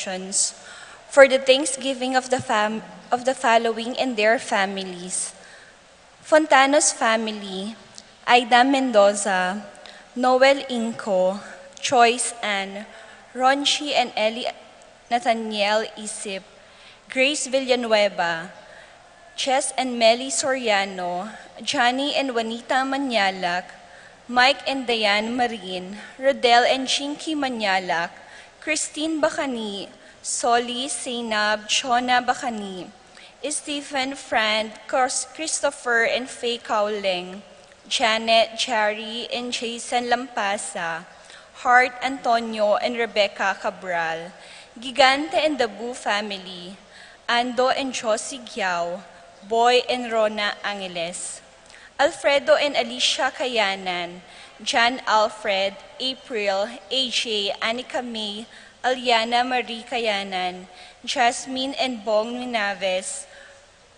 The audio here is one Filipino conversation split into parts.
intentions for the Thanksgiving of the following and their families: Fontanos family, Aida Mendoza, Noel Inco, Choice Ann, Ronchi and Eli Nathaniel Isip, Grace Villanueva, Ches and Melly Soriano, Johnny and Juanita Manyalak, Mike and Diane Marin, Rodel and Chinky Manyalak, Christine Bacani, Soli, Zainab, Chona Bacani, Stephen, Fran, Christopher and Faye Cowling, Janet, Jari, and Jason Lampasa, Hart, Antonio, and Rebecca Cabral, Gigante and the Boo family, Ando and Josie Giao, Boy and Rona Angeles, Alfredo and Alicia Kayanan, John Alfred, April, AJ, Anika May, Aliana Marie Kayanan, Jasmine and Bong Minaves,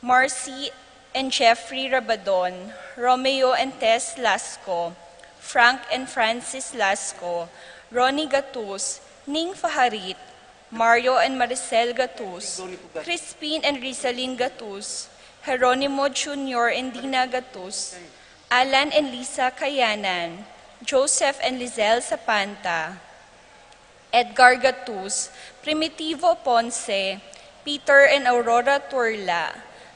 Marcy and Jeffrey Rabadon, Romeo and Tess Lasco, Frank and Francis Lasco, Ronnie Gatus, Ning Faharit, Mario and Maricel Gatus, Crispin and Rizalyn Gatus, Geronimo Jr. and Dina Gatus, Alan and Lisa Kayanan, Joseph and Lizelle Sapanta, Edgar Gatus, Primitivo Ponce, Peter and Aurora Turla,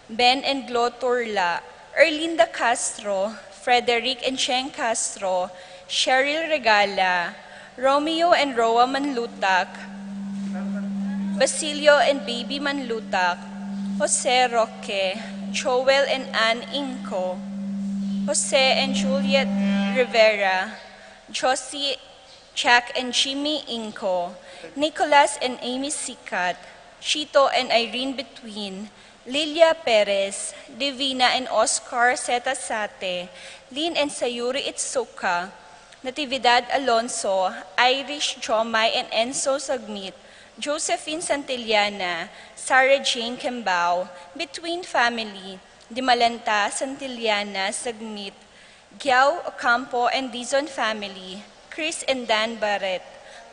Ben and Glo Turla, Erlinda Castro, Frederick and Cheng Castro, Cheryl Regala, Romeo and Roa Manlutak, Basilio and Baby Manlutak, Jose Roque, Joel and Ann Inco, Jose and Juliet Rivera, Josie, Jack and Jimmy Inco, Nicholas and Amy Sikat, Chito and Irene Between, Lilia Perez, Divina and Oscar Setasate, Lynn and Sayuri Itsuka, Natividad Alonso, Irish Jomai and Enzo Sagmit, Josephine Santillana, Sarah Jane Kembao, Between Family, Dimalanta, Santillana, Sagmit, Giao Ocampo and Dizon Family, Chris and Dan Barret,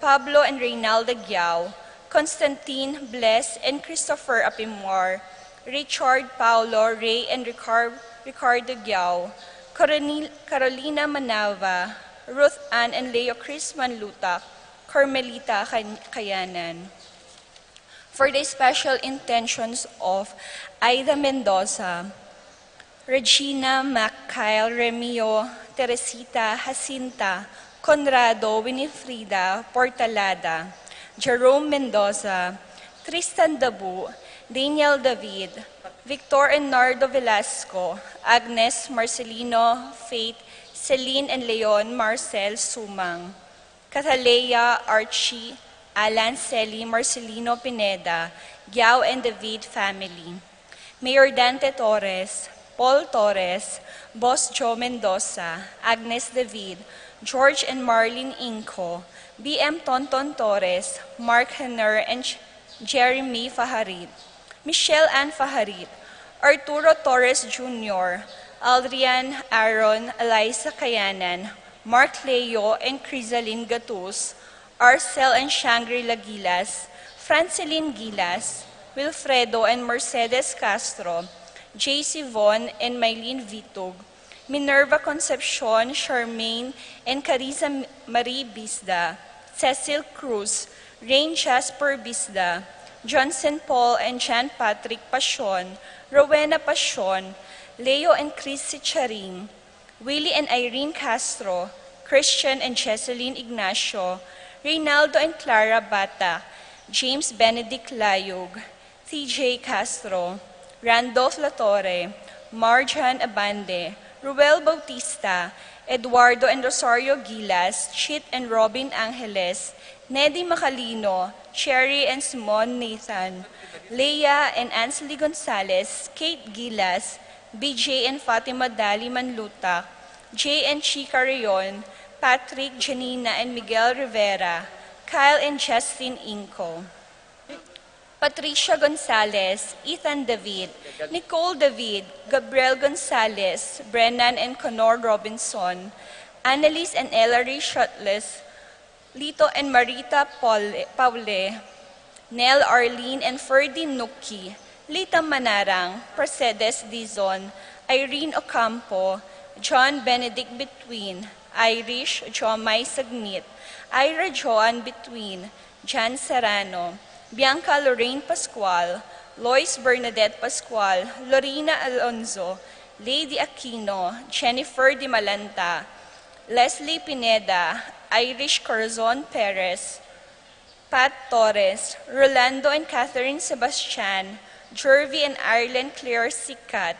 Pablo and Reynalda Giao, Constantine, Bless, and Christopher Apimor, Richard, Paulo, Ray, and Ricardo Giao, Carolina Manava, Ruth Ann and Leo Chris Manlutak, Carmelita Kayanan. For the special intentions of Aida Mendoza, Regina, Mackail, Remio, Teresita, Jacinta, Conrado, Winifrida, Portalada, Jerome Mendoza, Tristan Dabu, Daniel David, Victor and Nardo Velasco, Agnes Marcelino, Faith, Celine and Leon Marcel Sumang, Catalea, Archie, Alan Celi, Marcelino Pineda, Giao and David family, Mayor Dante Torres, Paul Torres, Boss Joe Mendoza, Agnes David, George and Marlene Inco, BM Tonton Torres, Mark Henner and Jeremy Faharit, Michelle Ann Faharit, Arturo Torres Jr., Aldrian Aaron, Eliza Kayanan, Mark Leo and Crisaline Gatus, Arcel and Shangri-La Gilas, Franceline Gilas, Wilfredo and Mercedes Castro, J.C. Von and Mylene Vitug, Minerva Concepcion, Charmaine and Carissa Marie Bisda, Cecil Cruz, Rain Jasper Bisda, Johnson Paul and John Patrick Pasion, Rowena Pasion, Leo and Chris Sicharing, Willie and Irene Castro, Christian and Jesseline Ignacio, Reynaldo and Clara Bata, James Benedict Layug, TJ Castro, Randolph Latorre, Marjan Abande, Ruel Bautista, Eduardo and Rosario Gilas, Chit and Robin Angeles, Neddy Macalino, Cherry and Simon Nathan, Leia and Ansley Gonzalez, Kate Gilas, BJ and Fatima Dali Manlutak, Jay and Chica Rayon, Patrick, Janina and Miguel Rivera, Kyle and Justin Inco, Patricia Gonzalez, Ethan David, Nicole David, Gabriel Gonzalez, Brennan and Conor Robinson, Annalise and Ellery Shotless, Lito and Marita Paule, Nel Arlene and Ferdy Nuki, Lita Manarang, Mercedes Dizon, Irene Ocampo, John Benedict Between, Irish Jomai Sagnit, Ira Joan Between, Jan Serrano, Bianca Lorraine Pascual, Lois Bernadette Pascual, Lorena Alonzo, Lady Aquino, Jennifer Di Malanta, Leslie Pineda, Irish Corazon Perez, Pat Torres, Rolando and Catherine Sebastian, Jervy and Ireland Claire Sikat,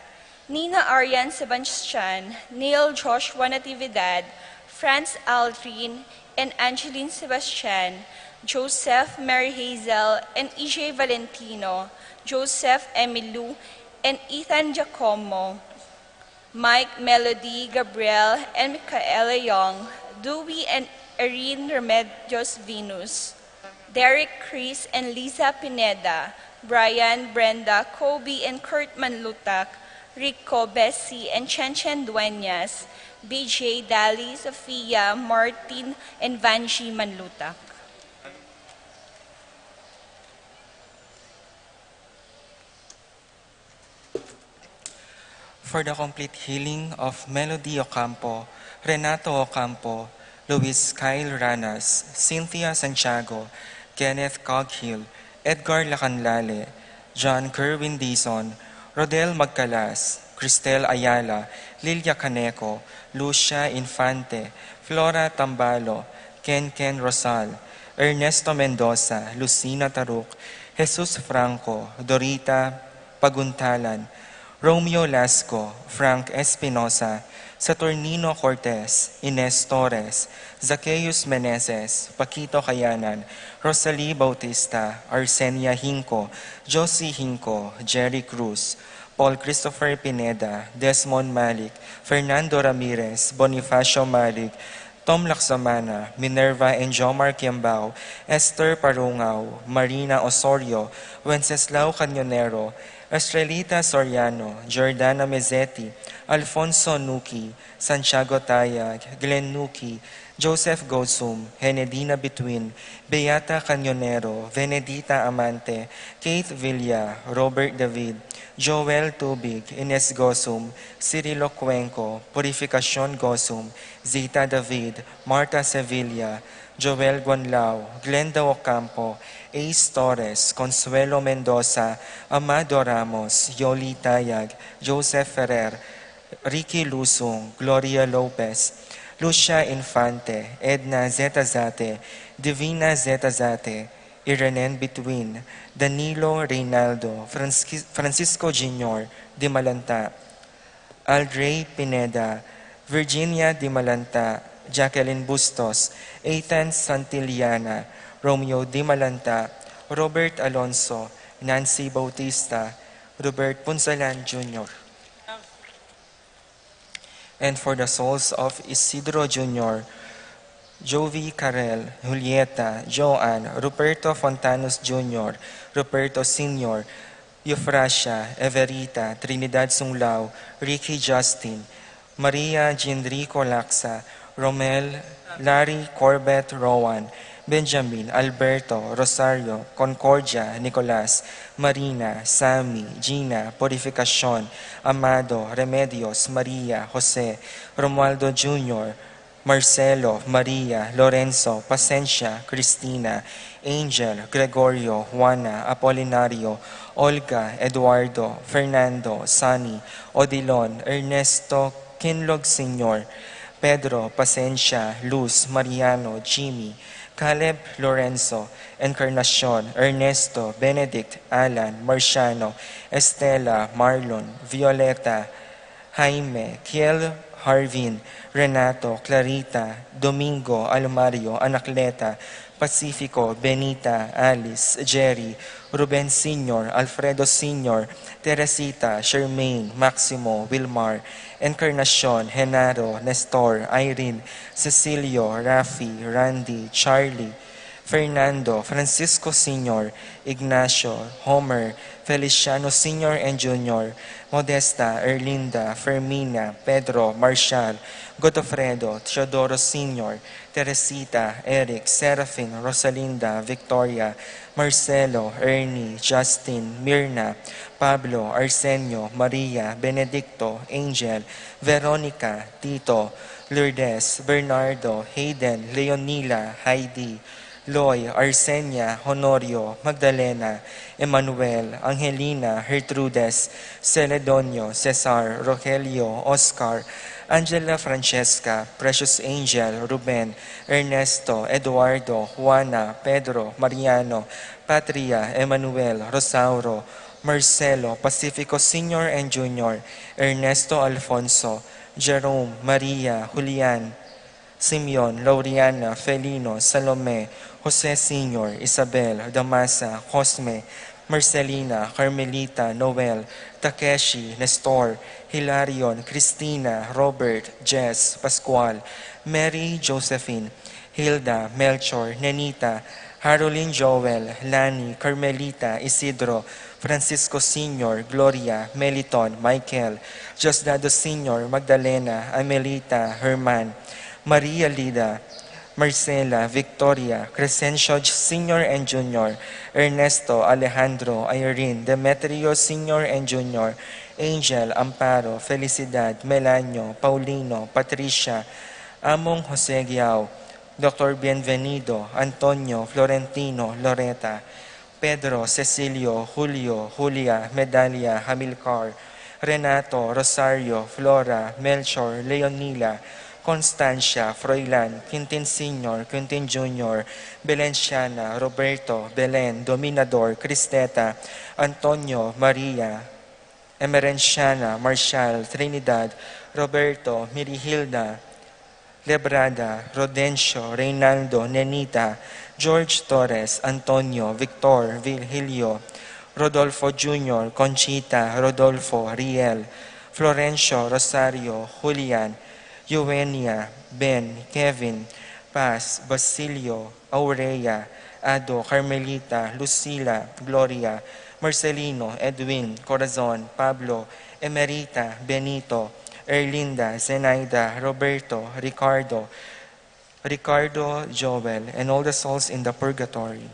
Nina Arian Sebastian, Neil Joshua Natividad, Franz Aldrin and Angeline Sebastian, Joseph Mary Hazel and EJ Valentino, Joseph Emilu and Ethan Giacomo, Mike Melody Gabriel and Micaela Young, Dewey and Erin Remedios Venus, Derek Chris and Lisa Pineda, Brian, Brenda, Kobe and Kurt Manlutak, Rico, Bessie and Chen Dueñas, BJ, Dali, Sofia, Martin, and Vanji Manlutak. For the complete healing of Melody Ocampo, Renato Ocampo, Luis Kyle Ranas, Cynthia Santiago, Kenneth Coghill, Edgar Lacanlale, John Kerwin Dizon, Rodel Magcalas, Cristel Ayala, Lilia Caneco, Lucia Infante, Flora Tambalo, Ken Rosal, Ernesto Mendoza, Lucina Taruk, Jesus Franco, Dorita Paguntalan, Romeo Lasco, Frank Espinosa, Saturnino Cortez, Ines Torres, Zacchaeus Meneses, Paquito Kayanan, Rosalie Bautista, Arsenia Hinco, Josie Hinco, Jerry Cruz, Paul Christopher Pineda, Desmond Malik, Fernando Ramirez, Bonifacio Malik, Tom Laksamana, Minerva and Jomar Kiambao, Esther Parungaw, Marina Osorio, Wenceslao Canyonero, Estrelita Soriano, Jordana Mezzetti, Alfonso Nuki, Santiago Tayag, Glenn Nuki, Joseph Gosum, Henedina Between, Beata Canyonero, Venedita Amante, Kate Villa, Robert David, Joel Tubig, Ines Gosum, Cirilo Cuenco, Purificacion Gosum, Zita David, Marta Sevilla, Joel Guanlao, Glenda Ocampo, Ace Torres, Consuelo Mendoza, Amado Ramos, Yoli Tayag, Joseph Ferrer, Ricky Lusung, Gloria Lopez, Lucia Infante, Edna Zetazate, Divina Zetazate, Irenen Between, Danilo Reynaldo, Francisco Jr. Di Malanta, Aldrey Pineda, Virginia Di Malanta, Jacqueline Bustos, Ethan Santillana, Romeo Di Malanta, Robert Alonso, Nancy Bautista, Robert Punsalan Jr. And for the souls of Isidro Jr., Jovi Carel, Julieta, Joanne, Ruperto Fontanos Jr., Ruperto Sr., Eufrasia, Everita, Trinidad Sunglao, Ricky Justin, Maria Ginrico Laksa, Romel, Larry Corbett Rowan, Benjamin, Alberto, Rosario, Concordia, Nicolas, Marina, Sammy, Gina, Purificacion, Amado, Remedios, Maria, Jose, Romualdo Jr., Marcelo, Maria, Lorenzo, Pasencia, Cristina, Angel, Gregorio, Juana, Apolinario, Olga, Eduardo, Fernando, Sunny, Odilon, Ernesto, Kinlog Sr., Pedro, Pasencia, Luz, Mariano, Jimmy, Caleb, Lorenzo, Encarnacion, Ernesto, Benedict, Alan, Marciano, Estela, Marlon, Violeta, Jaime, Kiel, Harvin, Renato, Clarita, Domingo, Almario, Anacleta, Pacifico, Benita, Alice, Jerry, Ruben Sr., Alfredo Sr., Teresita, Shermaine, Maximo, Wilmar, Encarnacion, Genaro, Nestor, Irene, Cecilio, Rafi, Randy, Charlie, Fernando, Francisco Sr., Ignacio, Homer, Feliciano Sr. and Jr., Modesta, Erlinda, Fermina, Pedro, Marshall, Godofredo, Teodoro Sr., Teresita, Eric, Serafin, Rosalinda, Victoria, Marcelo, Ernie, Justin, Mirna, Pablo, Arsenio, Maria, Benedicto, Angel, Veronica, Tito, Lourdes, Bernardo, Hayden, Leonila, Heidi, Loy, Arsenia, Honorio, Magdalena, Emmanuel, Angelina, Gertrudes, Celedonio, Cesar, Rogelio, Oscar, Angela Francesca, Precious Angel, Ruben, Ernesto, Eduardo, Juana, Pedro, Mariano, Patria, Emmanuel, Rosauro, Marcelo, Pacifico Sr. and Jr., Ernesto Alfonso, Jerome, Maria, Julian, Simeon, Lauriana, Felino, Salome, Jose Sr., Isabel, Damasa, Cosme, Marcelina, Carmelita, Noel, Takeshi, Nestor, Hilarion, Cristina, Robert, Jess, Pascual, Mary, Josephine, Hilda, Melchor, Nenita, Haroline Joel, Lani, Carmelita, Isidro, Francisco Sr., Gloria, Meliton, Michael, Josdado Sr., Magdalena, Amelita, Herman, Maria Lida, Marcela, Victoria, Crescencio Sr. and Jr., Ernesto, Alejandro, Irene, Demetrio Sr. and Jr., Angel, Amparo, Felicidad, Melanio, Paulino, Patricia, Among Jose Giao, Dr. Bienvenido, Antonio, Florentino, Loreta, Pedro, Cecilio, Julio, Julia, Medalia, Hamilcar, Renato, Rosario, Flora, Melchor, Leonila, Constancia, Froilan, Quintin Sr., Quintin Jr., Belenciana, Roberto, Belen, Dominador, Cristeta, Antonio, Maria, Emerenciana, Marshall, Trinidad, Roberto, Mirihilda, Lebrada, Rodencio, Reynaldo, Nenita, George Torres, Antonio, Victor, Virgilio, Rodolfo Jr., Conchita, Rodolfo, Riel, Florencio, Rosario, Julian, Eugenia, Ben, Kevin, Paz, Basilio, Aurea, Ado, Carmelita, Lucila, Gloria, Marcelino, Edwin, Corazon, Pablo, Emerita, Benito, Erlinda, Zenaida, Roberto, Ricardo, Joel, and all the souls in the purgatory.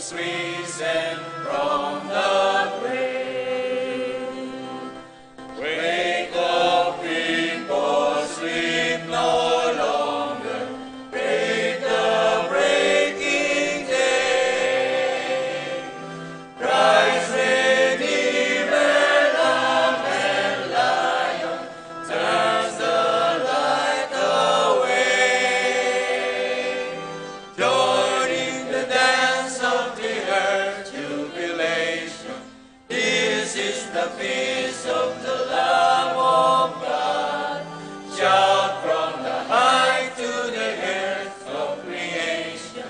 is risen from the grave. Wake up, people, sleep no longer. Break the breaking day. Christ Redeemer, Lamb and Lion, turns the light away. Joining the dance of the earth jubilation, this is the feast of the Lamb of God. Shout from the height to the earth of creation,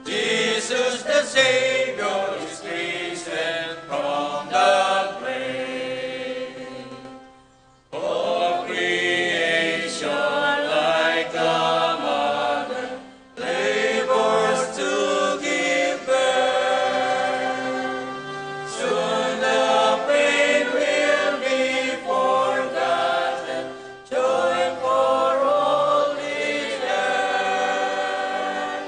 Jesus the Savior is risen from the grave. All creation like a mother labors to give birth. Soon the pain will be forgotten, joy for all is earth.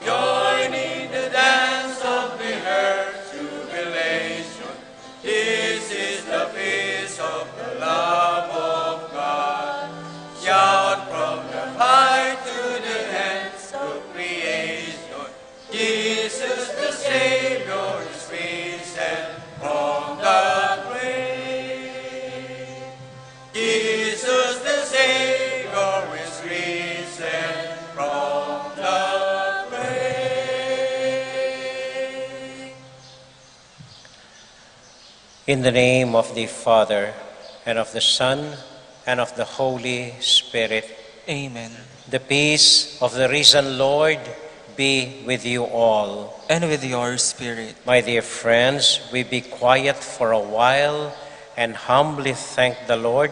Joining the dance of the earth jubilation, this is the feast of the Lamb of God. Shout from the height to the ends of creation, Jesus the Savior is risen from the grave. Jesus the Savior is risen from the grave. In the name of the Father, and of the Son, and of the Holy Spirit, Amen. the peace of the risen Lord be with you all. And with your spirit. My dear friends, we be quiet for a while and humbly thank the Lord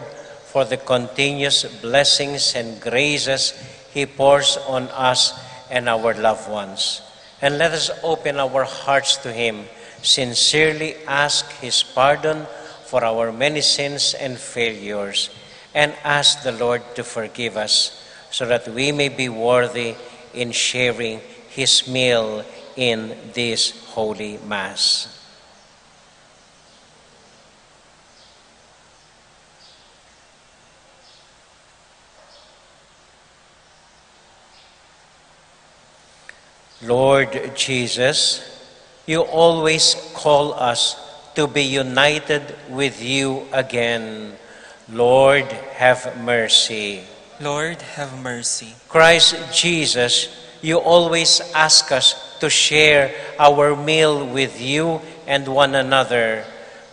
for the continuous blessings and graces He pours on us and our loved ones. And let us open our hearts to Him, sincerely ask His pardon for our many sins and failures, and ask the Lord to forgive us so that we may be worthy in sharing His meal in this Holy Mass. Lord Jesus, you always call us to be united with you again. Lord, have mercy. Lord, have mercy. Christ Jesus, you always ask us to share our meal with you and one another.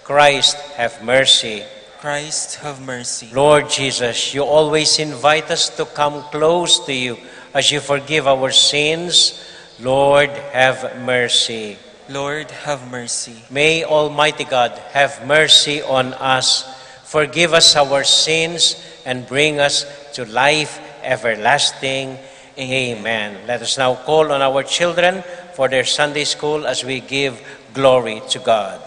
Christ, have mercy. Christ, have mercy. Lord Jesus, you always invite us to come close to you as you forgive our sins. Lord, have mercy. Lord, have mercy. May Almighty God have mercy on us, forgive us our sins, and bring us to life everlasting. Amen. Let us now call on our children for their Sunday school as we give glory to God.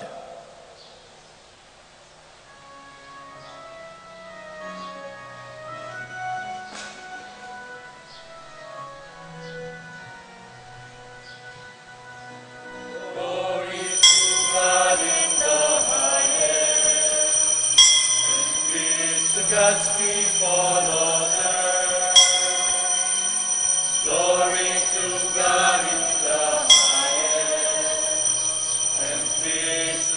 Glory to God in the highest, and peace to God's people on earth. Glory to God in the highest, and peace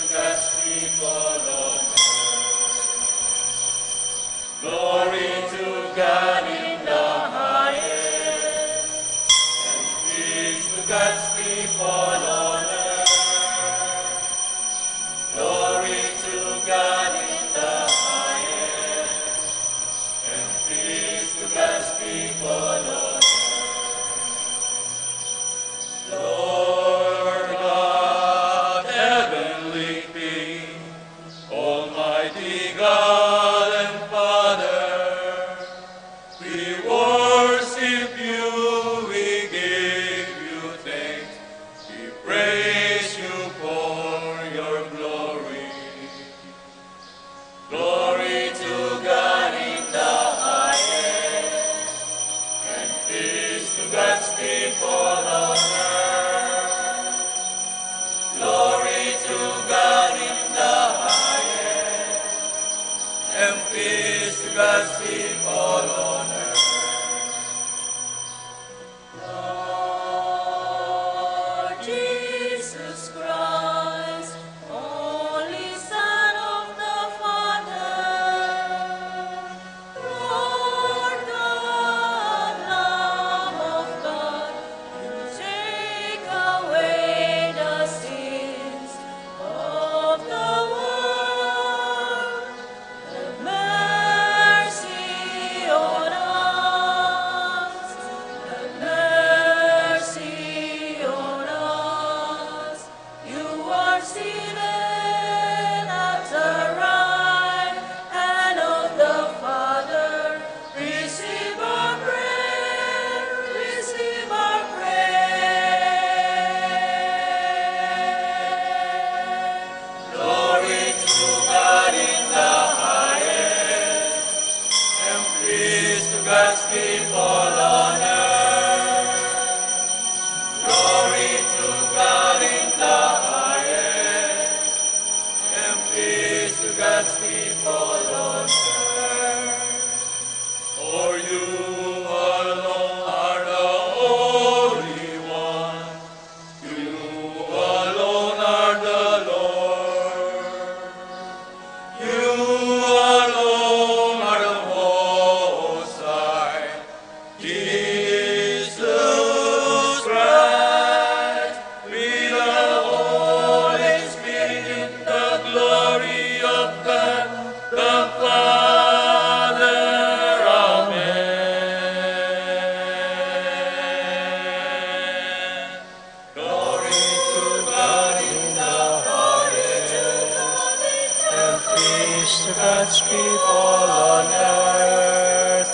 God's people on earth.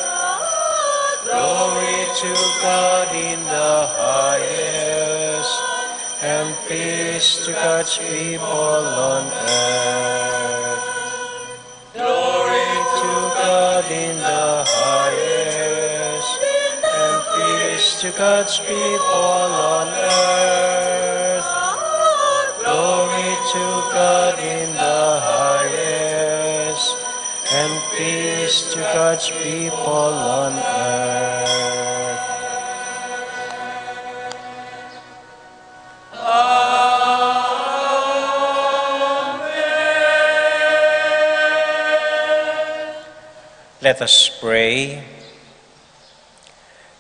Glory to God in the highest, and peace to God's people on earth. Glory to God in the highest, and peace to God's people on earth. Glory to God in the highest, and peace to God's people on earth. Let us pray.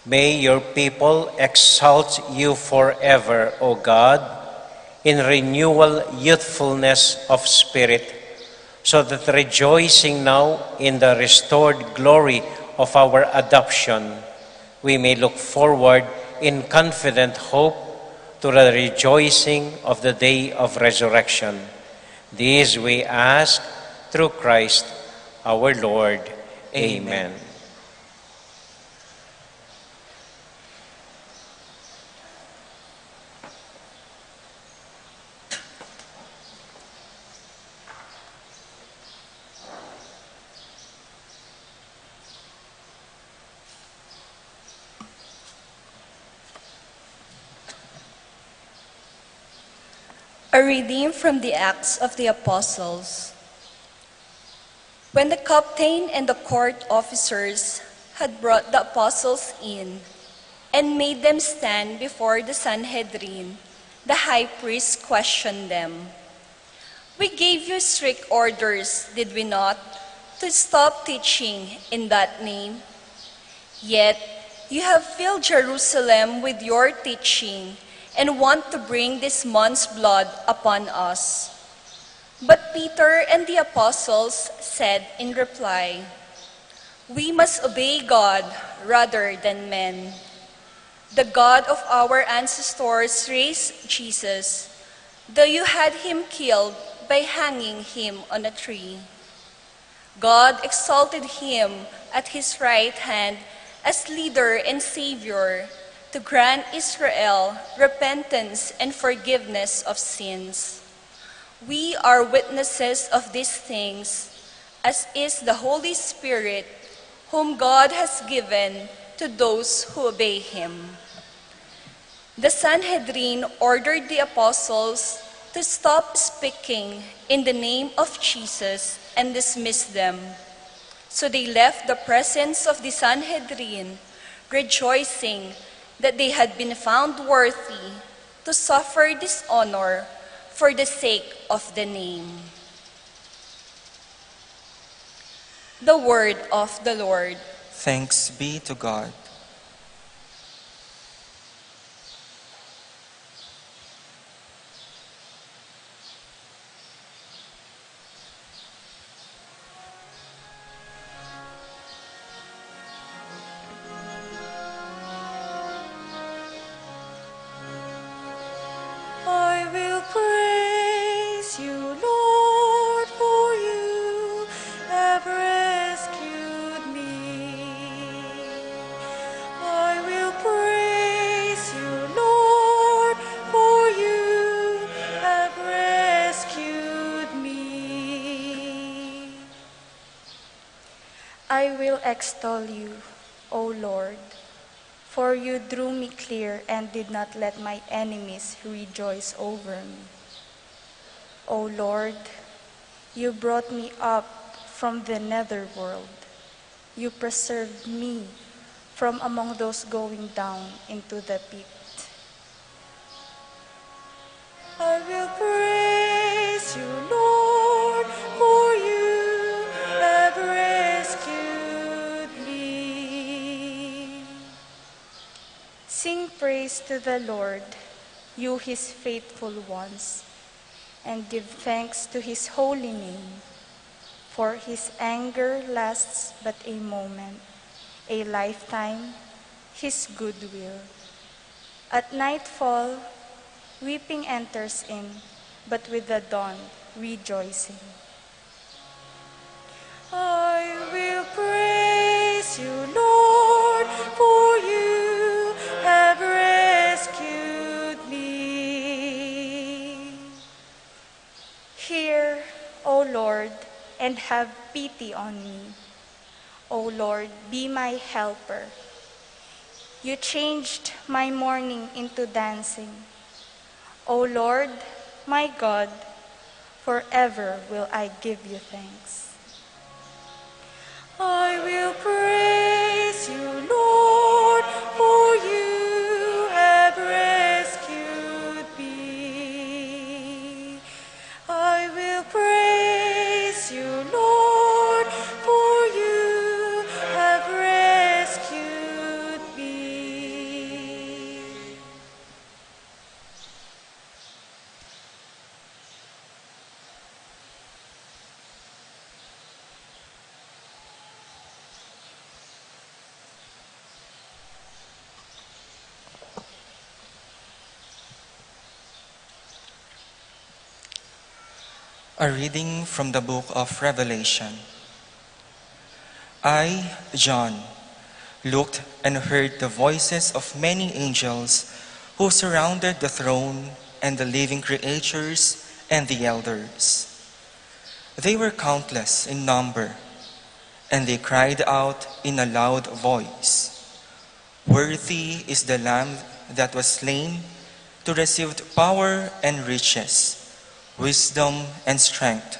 May your people exalt you forever, O God, in renewal youthfulness of spirit, so that rejoicing now in the restored glory of our adoption, we may look forward in confident hope to the rejoicing of the day of resurrection. This we ask through Christ our Lord. Amen. A reading from the Acts of the Apostles. When the captain and the court officers had brought the apostles in and made them stand before the Sanhedrin, the high priest questioned them. "We gave you strict orders, did we not, to stop teaching in that name? Yet you have filled Jerusalem with your teaching and want to bring this man's blood upon us." But Peter and the apostles said in reply, "We must obey God rather than men. The God of our ancestors raised Jesus, though you had him killed by hanging him on a tree. God exalted him at his right hand as leader and savior to grant Israel repentance and forgiveness of sins. We are witnesses of these things, as is the Holy Spirit, whom God has given to those who obey him." The Sanhedrin ordered the apostles to stop speaking in the name of Jesus and dismiss them. So they left the presence of the Sanhedrin, rejoicing that they had been found worthy to suffer dishonor for the sake of the name. The word of the Lord. Thanks be to God. I will praise you, Lord, for you have rescued me. I will praise you, Lord, for you have rescued me. I will extol you, O Lord, for you drew me clear and did not let my enemies rejoice over me. O Lord, you brought me up from the netherworld. You preserved me from among those going down into the pit. I will praise you, Lord, for you have rescued me. Sing praise to the Lord, you his faithful ones, and give thanks to his holy name. For his anger lasts but a moment, a lifetime, his goodwill. At nightfall, weeping enters in, but with the dawn, rejoicing. praise you, Lord, for you have rescued me. Hear, O Lord, and have pity on me. O Lord, be my helper. You changed my mourning into dancing. O Lord, my God, forever will I give you thanks. I will praise you, Lord, for you have rescued me. I will praise you, Lord, for you have rescued me. A reading from the book of Revelation. I, John, looked and heard the voices of many angels who surrounded the throne and the living creatures and the elders. They were countless in number, and they cried out in a loud voice, "Worthy is the Lamb that was slain to receive power and riches, wisdom and strength,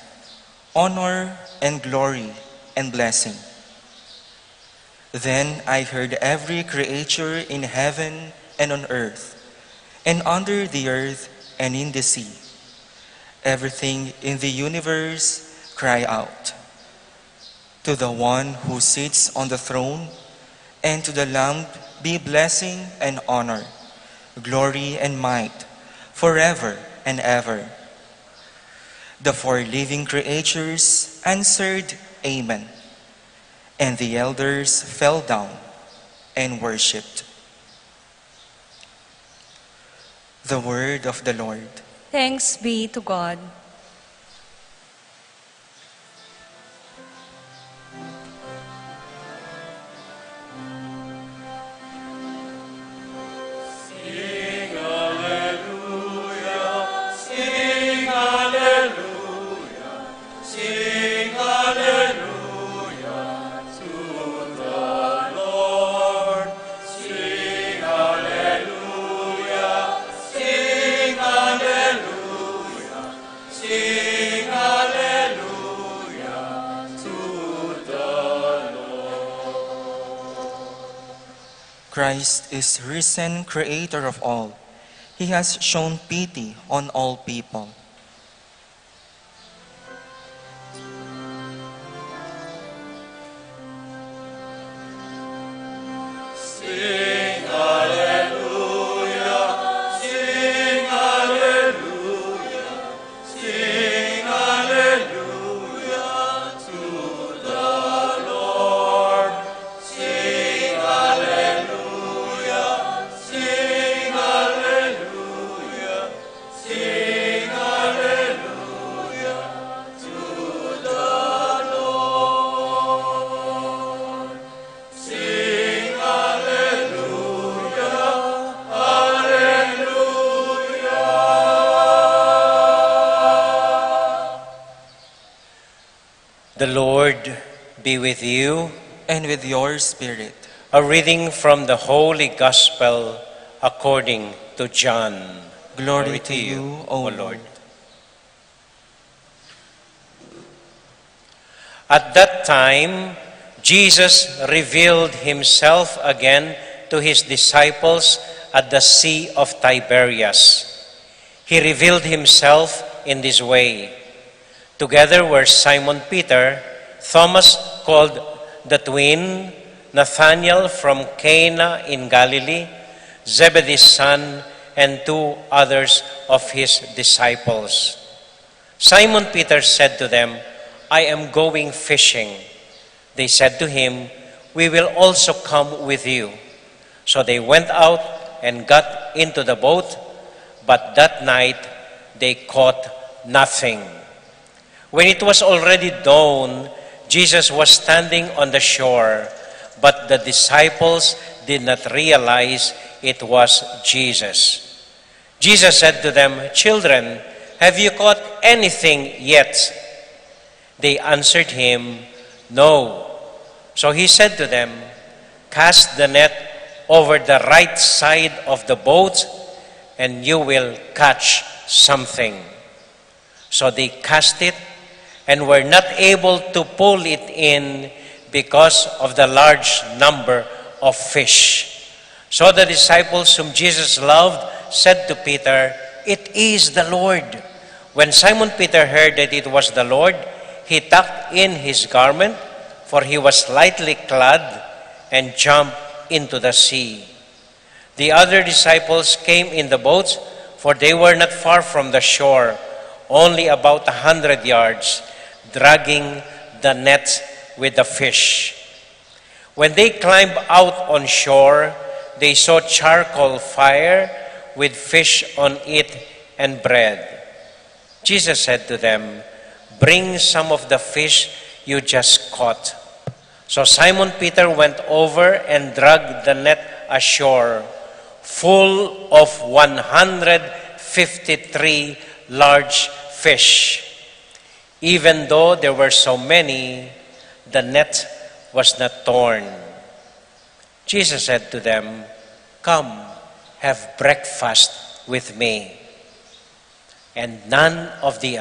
honor and glory and blessing." Then I heard every creature in heaven and on earth, and under the earth and in the sea, everything in the universe cry out, "To the one who sits on the throne and to the Lamb be blessing and honor, glory and might, forever and ever." The four living creatures answered, "Amen." And the elders fell down and worshipped. The word of the Lord. Thanks be to God. Sing hallelujah, sing hallelujah, sing hallelujah to the Lord. Sing hallelujah, sing hallelujah, sing hallelujah to the Christ is risen, creator of all. He has shown pity on all people. Sing hallelujah, sing hallelujah, sing hallelujah to the Lord. Sing hallelujah, sing hallelujah, sing hallelujah to the Lord. Sing hallelujah, hallelujah. The Lord be with you. And with your spirit. A reading from the Holy Gospel according to John. Glory to you, O Lord. At that time, Jesus revealed himself again to his disciples at the Sea of Tiberias. He revealed himself in this way. Together were Simon Peter, Thomas called the twin, Nathanael from Cana in Galilee, Zebedee's son, and two others of his disciples. Simon Peter said to them, "I am going fishing." They said to him, "We will also come with you." So they went out and got into the boat, but that night they caught nothing. When it was already dawn, Jesus was standing on the shore, but the disciples did not realize it was Jesus. Jesus said to them, "Children, have you caught anything yet?" They answered him, "No." So he said to them, "Cast the net over the right side of the boat, and you will catch something." So they cast it, and were not able to pull it in because of the large number of fish. So the disciples whom Jesus loved said to Peter, "It is the Lord." When Simon Peter heard that it was the Lord, he tucked in his garment, for he was lightly clad, and jumped into the sea. The other disciples came in the boats, for they were not far from the shore, only about 100 yards, dragging the nets with the fish. When they climbed out on shore, they saw charcoal fire with fish on it and bread. Jesus said to them, "Bring some of the fish you just caught." So Simon Peter went over and dragged the net ashore, full of 153 large fish. Even though there were so many, the net was not torn. Jesus said to them, "Come, have breakfast with me." And none of the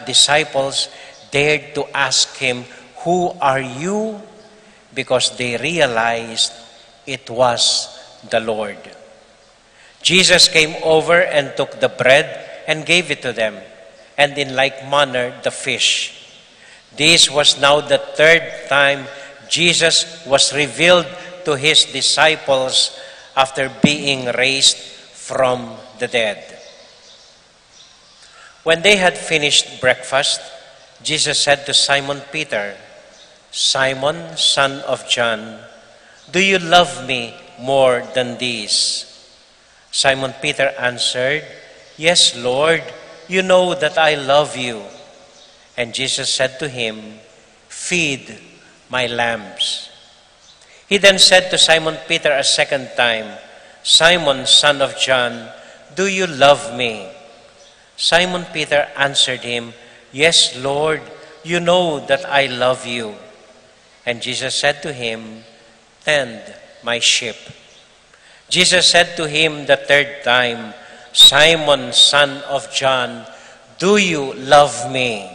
disciples dared to ask him, "Who are you?" because they realized it was the Lord. Jesus came over and took the bread and gave it to them, and in like manner the fish. This was now the third time Jesus was revealed to his disciples after being raised from the dead. When they had finished breakfast, Jesus said to Simon Peter, "Simon, son of John, do you love me more than these?" Simon Peter answered, "Yes, Lord, you know that I love you." And Jesus said to him, "Feed my lambs." He then said to Simon Peter a second time, "Simon, son of John, do you love me?" Simon Peter answered him, "Yes, Lord, you know that I love you." And Jesus said to him, "Tend my sheep." Jesus said to him the third time, "Simon, son of John, do you love me?"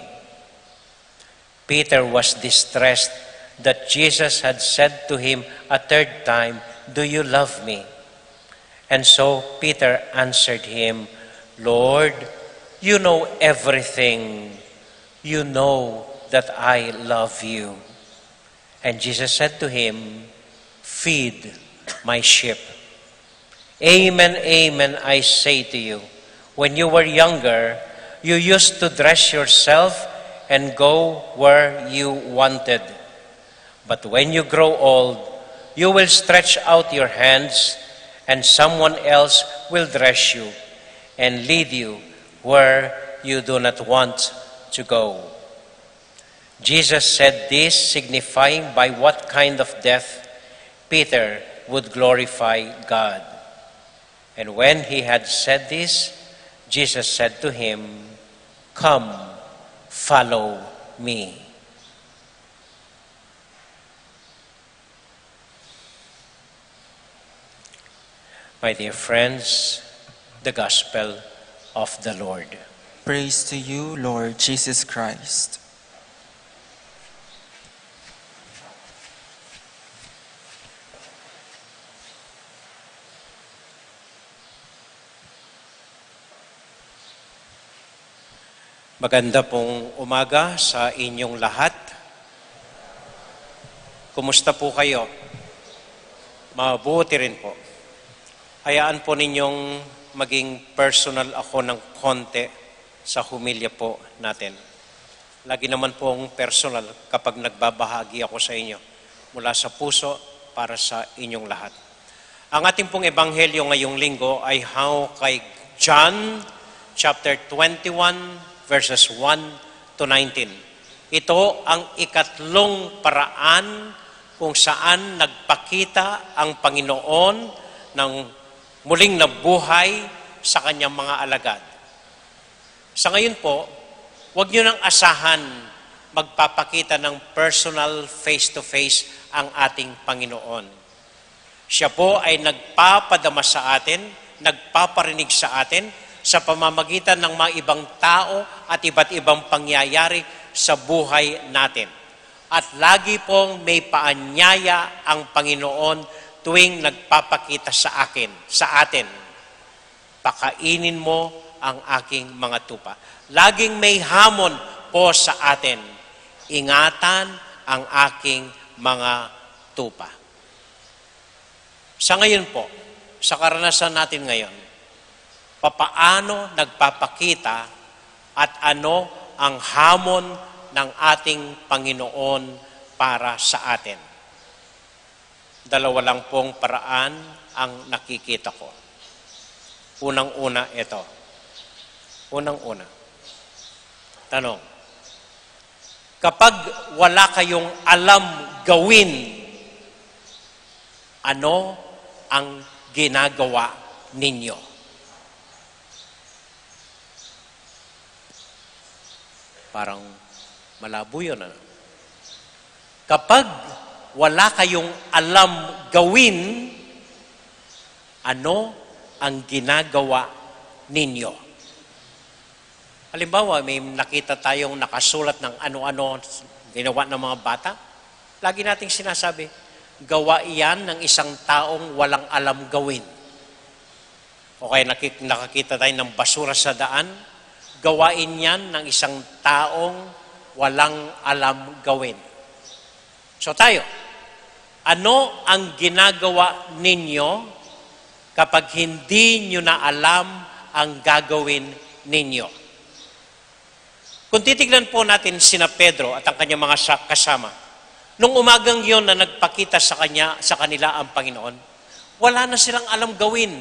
Peter was distressed that Jesus had said to him a third time, "Do you love me?" And so Peter answered him, "Lord, you know everything. You know that I love you." And Jesus said to him, "Feed my sheep. Amen, amen, I say to you, when you were younger, you used to dress yourself and go where you wanted. But when you grow old, you will stretch out your hands, and someone else will dress you and lead you where you do not want to go." Jesus said this, signifying by what kind of death Peter would glorify God. And when he had said this, Jesus said to him, "Come, follow me." My dear friends, the Gospel of the Lord. Praise to you, Lord Jesus Christ. Maganda pong umaga sa inyong lahat. Kumusta po kayo? Mabuti rin po. Hayaan po ninyong maging personal ako ng konti sa humilya po natin. Lagi naman pong personal kapag nagbabahagi ako sa inyo mula sa puso para sa inyong lahat. Ang ating pong ebanghelyo ngayong linggo ay kay John chapter 21 verses 1 to 19. Ito ang ikatlong paraan kung saan nagpakita ang Panginoon ng muling nabuhay sa kanyang mga alagad. Sa ngayon po, huwag niyo nang asahan magpapakita ng personal face-to-face ang ating Panginoon. Siya po ay nagpapadama sa atin, nagpaparinig sa atin sa pamamagitan ng mga ibang tao at iba't ibang pangyayari sa buhay natin. At lagi pong may paanyaya ang Panginoon tuwing nagpapakita sa atin. Pakainin mo ang aking mga tupa. Laging may hamon po sa atin. Ingatan ang aking mga tupa. Sa ngayon po, sa karanasan natin ngayon, papaano nagpapakita at ano ang hamon ng ating Panginoon para sa atin? Dalawa lang pong paraan ang nakikita ko. Unang-una ito. Unang-una. Tanong. Kapag wala kayong alam gawin, ano ang ginagawa ninyo? Parang malabo yun. Kapag wala kayong alam gawin, ano ang ginagawa ninyo? Halimbawa, may nakita tayong nakasulat ng ano-ano ginawa ng mga bata. Lagi nating sinasabi, gawa iyan ng isang taong walang alam gawin. O kaya nakakita tayo ng basura sa daan, gawain yan ng isang taong walang alam gawin. So tayo, ano ang ginagawa ninyo kapag hindi nyo na alam ang gagawin ninyo? Kung titignan po natin sina Pedro at ang kanyang mga kasama, nung umagang yon na nagpakita sa kanila ang Panginoon, wala na silang alam gawin.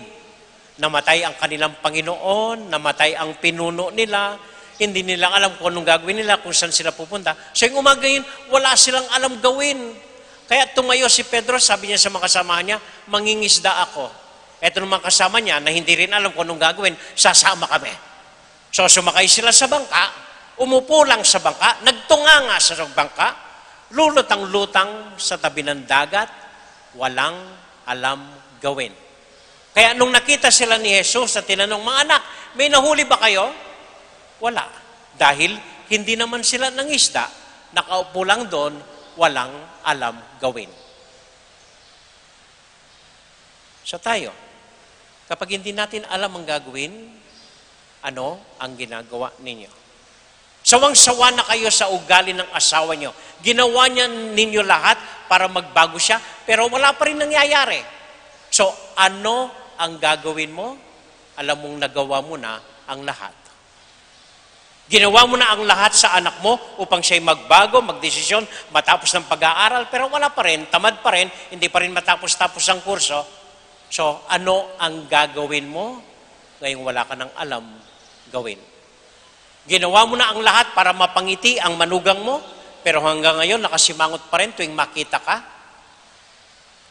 Namatay ang kanilang Panginoon, namatay ang pinuno nila, hindi nila alam kung anong gagawin nila, kung saan sila pupunta. So yung umaga yun, wala silang alam gawin. Kaya tumayo si Pedro, sabi niya sa mga kasama niya, mangingisda ako. Eto ng mga kasama niya na hindi rin alam kung anong gagawin, sasama kami. So sumakay sila sa bangka, umupo lang sa bangka, nagtunganga sa bangka, lulutang-lutang sa tabi ng dagat, walang alam gawin. Kaya nung nakita sila ni Jesus at tinanong, mga anak, may nahuli ba kayo? Wala. Dahil hindi naman sila nangisda, nakaupo lang doon, walang alam gawin. So tayo, kapag hindi natin alam ang gagawin, ano ang ginagawa ninyo? Sawang-sawa na kayo sa ugali ng asawa nyo. Ginawa niya ninyo lahat para magbago siya, pero wala pa rin nangyayari. So, ano ang gagawin mo? Alam mong nagawa mo na ang lahat. Ginawa mo na ang lahat sa anak mo upang siya'y magbago, magdesisyon, matapos ng pag-aaral, pero wala pa rin, tamad pa rin, hindi pa rin matapos-tapos ang kurso. So, ano ang gagawin mo? Ngayong wala ka ng alam gawin. Ginawa mo na ang lahat para mapangiti ang manugang mo, pero hanggang ngayon nakasimangot pa rin tuwing makita ka.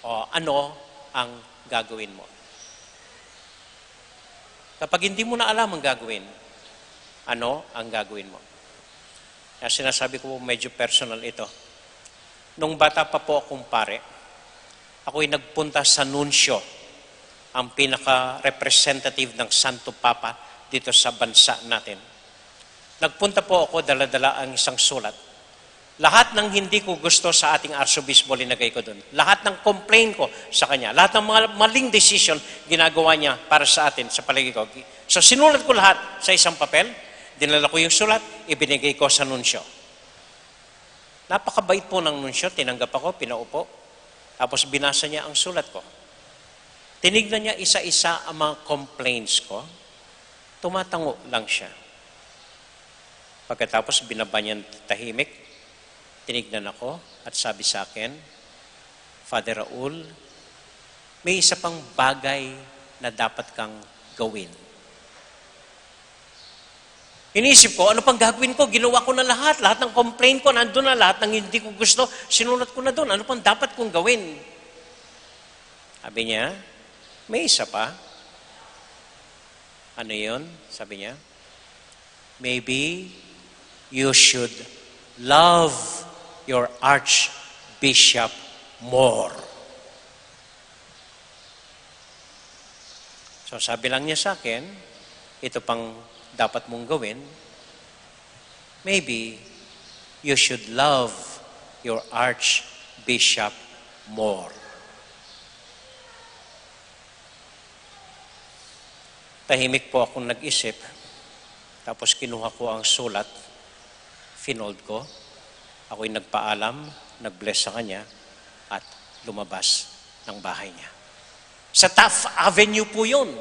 O ano ang gagawin mo? Kapag hindi mo na alam ang gagawin, ano ang gagawin mo? Kaya sinasabi ko po medyo personal ito. Nung bata pa po akong pare, ako'y nagpunta sa nunsyo, ang pinaka-representative ng Santo Papa dito sa bansa natin. Nagpunta po ako, dala-dala ang isang sulat. Lahat ng hindi ko gusto sa ating arsobispo, linagay ko doon. Lahat ng complaint ko sa kanya, lahat ng mga maling decision, ginagawa niya para sa atin, sa paligid ko. So sinulat ko lahat sa isang papel, dinala ko yung sulat, ibinigay ko sa nunsyo. Napakabait po ng nunsyo, tinanggap ako, pinaupo, tapos binasa niya ang sulat ko. Tinignan niya isa-isa ang mga complaints ko, tumatango lang siya. Pagkatapos binaba niya tahimik, tinignan ako at sabi sa akin, Father Raul, may isa pang bagay na dapat kang gawin. Inisip ko, ano pang gagawin ko? Ginawa ko na lahat. Lahat ng complaint ko, nandun na. Lahat ng hindi ko gusto, sinulat ko na doon. Ano pang dapat kong gawin? Sabi niya, may isa pa. Ano yun? Sabi niya, maybe you should love your archbishop more. So sabi lang niya sa akin, ito pang dapat mong gawin, maybe you should love your archbishop more. Tahimik po akong nag-isip, tapos kinuha ko ang sulat, finold ko, ako'y nagpaalam, nag-bless sa kanya, at lumabas ng bahay niya. Sa Taft Avenue po yun.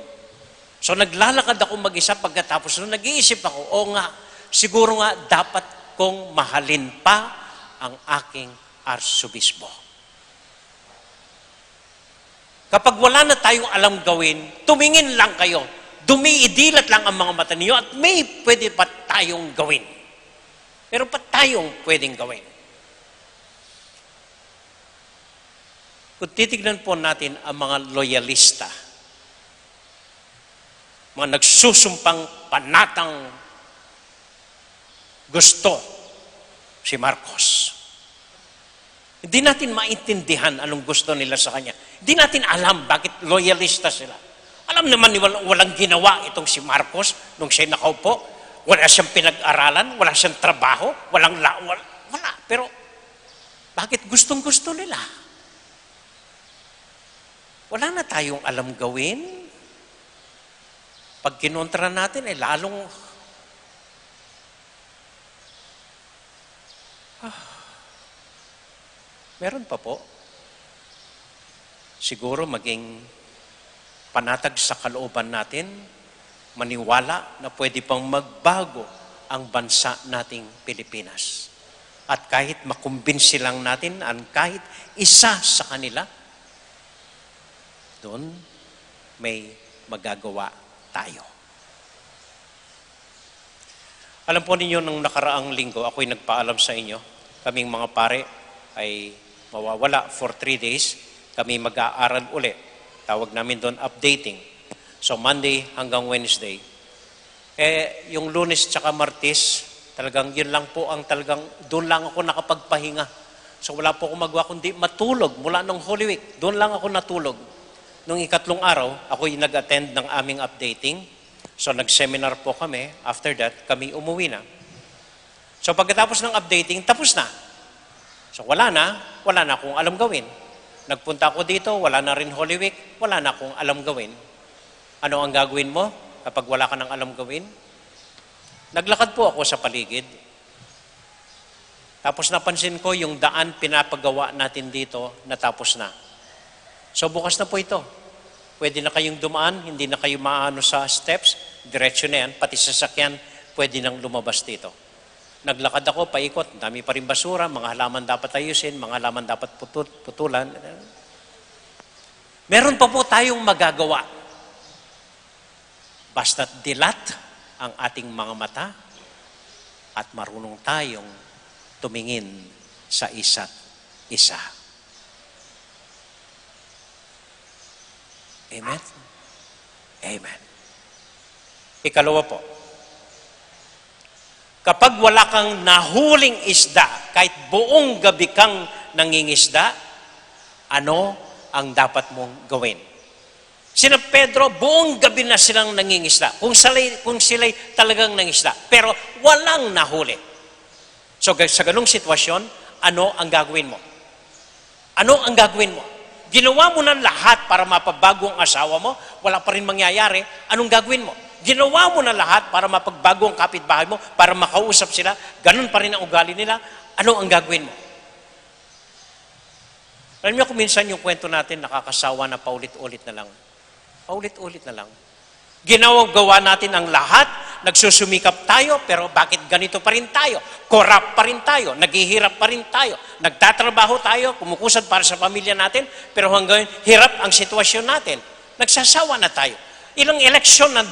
So naglalakad ako mag-isa pagkatapos nung nag-iisip ako, o nga, siguro nga dapat kong mahalin pa ang aking arsobispo. Kapag wala na tayong alam gawin, tumingin lang kayo. Dumiidilat lang ang mga mata niyo at may pwede pa tayong gawin. Meron pa tayong pwedeng gawin. Kung titignan po natin ang mga loyalista, mga nagsusumpang panatang gusto si Marcos. Hindi natin maintindihan anong gusto nila sa kanya. Hindi natin alam bakit loyalista sila. Alam naman ni walang ginawa itong si Marcos nung siya nakaupo. Wala siyang pinag-aralan, wala siyang trabaho, wala. Pero bakit gustong-gusto nila? Wala na tayong alam gawin. Pag kinontra natin, lalong meron pa po. Siguro maging panatag sa kalooban natin, maniwala na pwede pang magbago ang bansa nating Pilipinas. At kahit makumbinsi lang natin ang kahit isa sa kanila, doon may magagawa tayo. Alam po ninyo, nung nakaraang linggo, ako'y nagpaalam sa inyo, kaming mga pare ay mawawala for 3 days, kami mag-aaral uli. Tawag namin doon updating. So Monday hanggang Wednesday. Yung Lunes tsaka Martes, talagang yun lang po ang talagang, doon lang ako nakapagpahinga. So wala po akong magawa kundi matulog mula nung Holy Week. Doon lang ako natulog. Nung ikatlong araw, ako'y nag-attend ng aming updating. So nag-seminar po kami. After that, kami umuwi na. So pagkatapos ng updating, tapos na. So wala na akong alam gawin. Nagpunta ako dito, wala na rin Holy Week, wala na akong alam gawin. Ano ang gagawin mo kapag wala ka ng alam gawin? Naglakad po ako sa paligid. Tapos napansin ko yung daan pinapagawa natin dito, natapos na. So bukas na po ito. Pwede na kayong dumaan, hindi na kayo maano sa steps, diretso na yan, pati sasakyan, pwede nang lumabas dito. Naglakad ako, paikot, dami pa rin basura, mga halaman dapat ayusin, mga halaman dapat putulan. Meron pa po tayong magagawa. Basta't dilat ang ating mga mata at marunong tayong tumingin sa isa't isa. Amen? Amen. Ikalawa po, kapag wala kang nahuling isda, kahit buong gabi kang nangingisda, ano ang dapat mong gawin? Sina Pedro, buong gabi na silang nangingisda. Kung sila'y talagang nangisda. Pero walang nahuli. So sa ganung sitwasyon, ano ang gagawin mo? Ano ang gagawin mo? Ginawa mo na lahat para mapabago ang asawa mo, wala pa rin mangyayari, anong gagawin mo? Ginawa mo na lahat para mapagbago ang kapitbahay mo, para makausap sila, ganun pa rin ang ugali nila, ano ang gagawin mo? Alam niyo kung minsan yung kwento natin nakakasawa na paulit-ulit na lang. Paulit-ulit na lang. Ginawa natin ang lahat, nagsusumikap tayo, pero bakit ganito pa rin tayo? Corrupt pa rin tayo, naghihirap pa rin tayo, nagtatrabaho tayo, kumukusad para sa pamilya natin, pero hanggang hirap ang sitwasyon natin. Nagsasawa na tayo. Ilang eleksyon na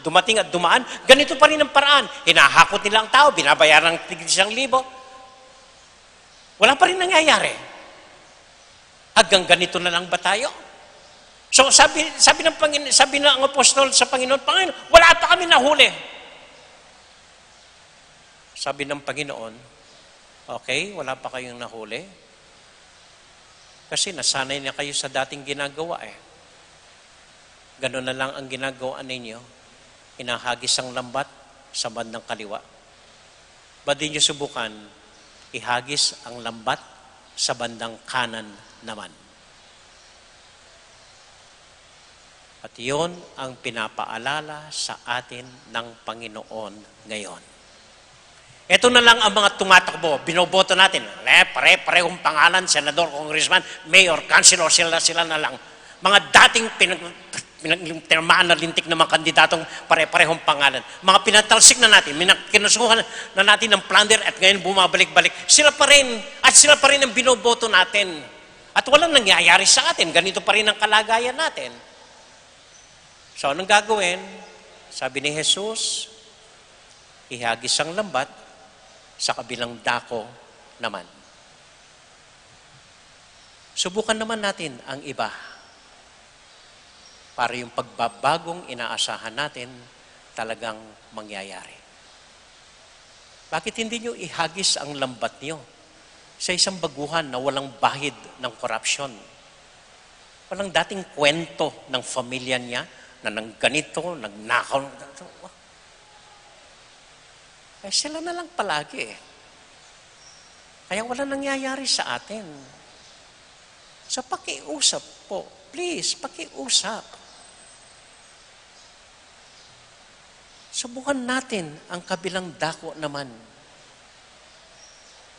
dumating at dumaan, ganito pa rin ang paraan. Hinahakot nila ang tao, binabayaran ng tig 1,000. Wala pa rin nangyayari. Hanggang ganito na lang ba tayo? So sabi ng apostol sa Panginoon, Panginoon, wala pa kami nahuli. Sabi ng Panginoon, okay, wala pa kayong nahuli. Kasi nasanay na kayo sa dating ginagawa eh. Ganun na lang ang ginagawa ninyo. Hinahagis ang lambat sa bandang kaliwa. Ba't di nyo subukan ihagis ang lambat sa bandang kanan naman? At iyon ang pinapaalala sa atin ng Panginoon ngayon. Ito na lang ang mga tumatakbo, binoboto natin. Pare-parehong pangalan, senador, congressman, mayor, councilor, sila na lang. Mga dating pinagtirmaan na lintik na mga kandidatong pare-parehong pangalan. Mga pinatalsik na natin, kinasuhan na natin ng plunder at ngayon bumabalik-balik. Sila pa rin, at sila pa rin ang binoboto natin. At walang nangyayari sa atin, ganito pa rin ang kalagayan natin. So, anong gagawin? Sabi ni Jesus, ihagis ang lambat sa kabilang dako naman. Subukan naman natin ang iba para yung pagbabagong inaasahan natin talagang mangyayari. Bakit hindi nyo ihagis ang lambat nyo sa isang baguhan na walang bahid ng korupsyon? Walang dating kwento ng pamilya niya na nang ganito, nagnakaw. Eh, sila na lang palagi. Kaya wala nangyayari sa atin. So, pakiusap po. Please, pakiusap. Subukan natin ang kabilang dako naman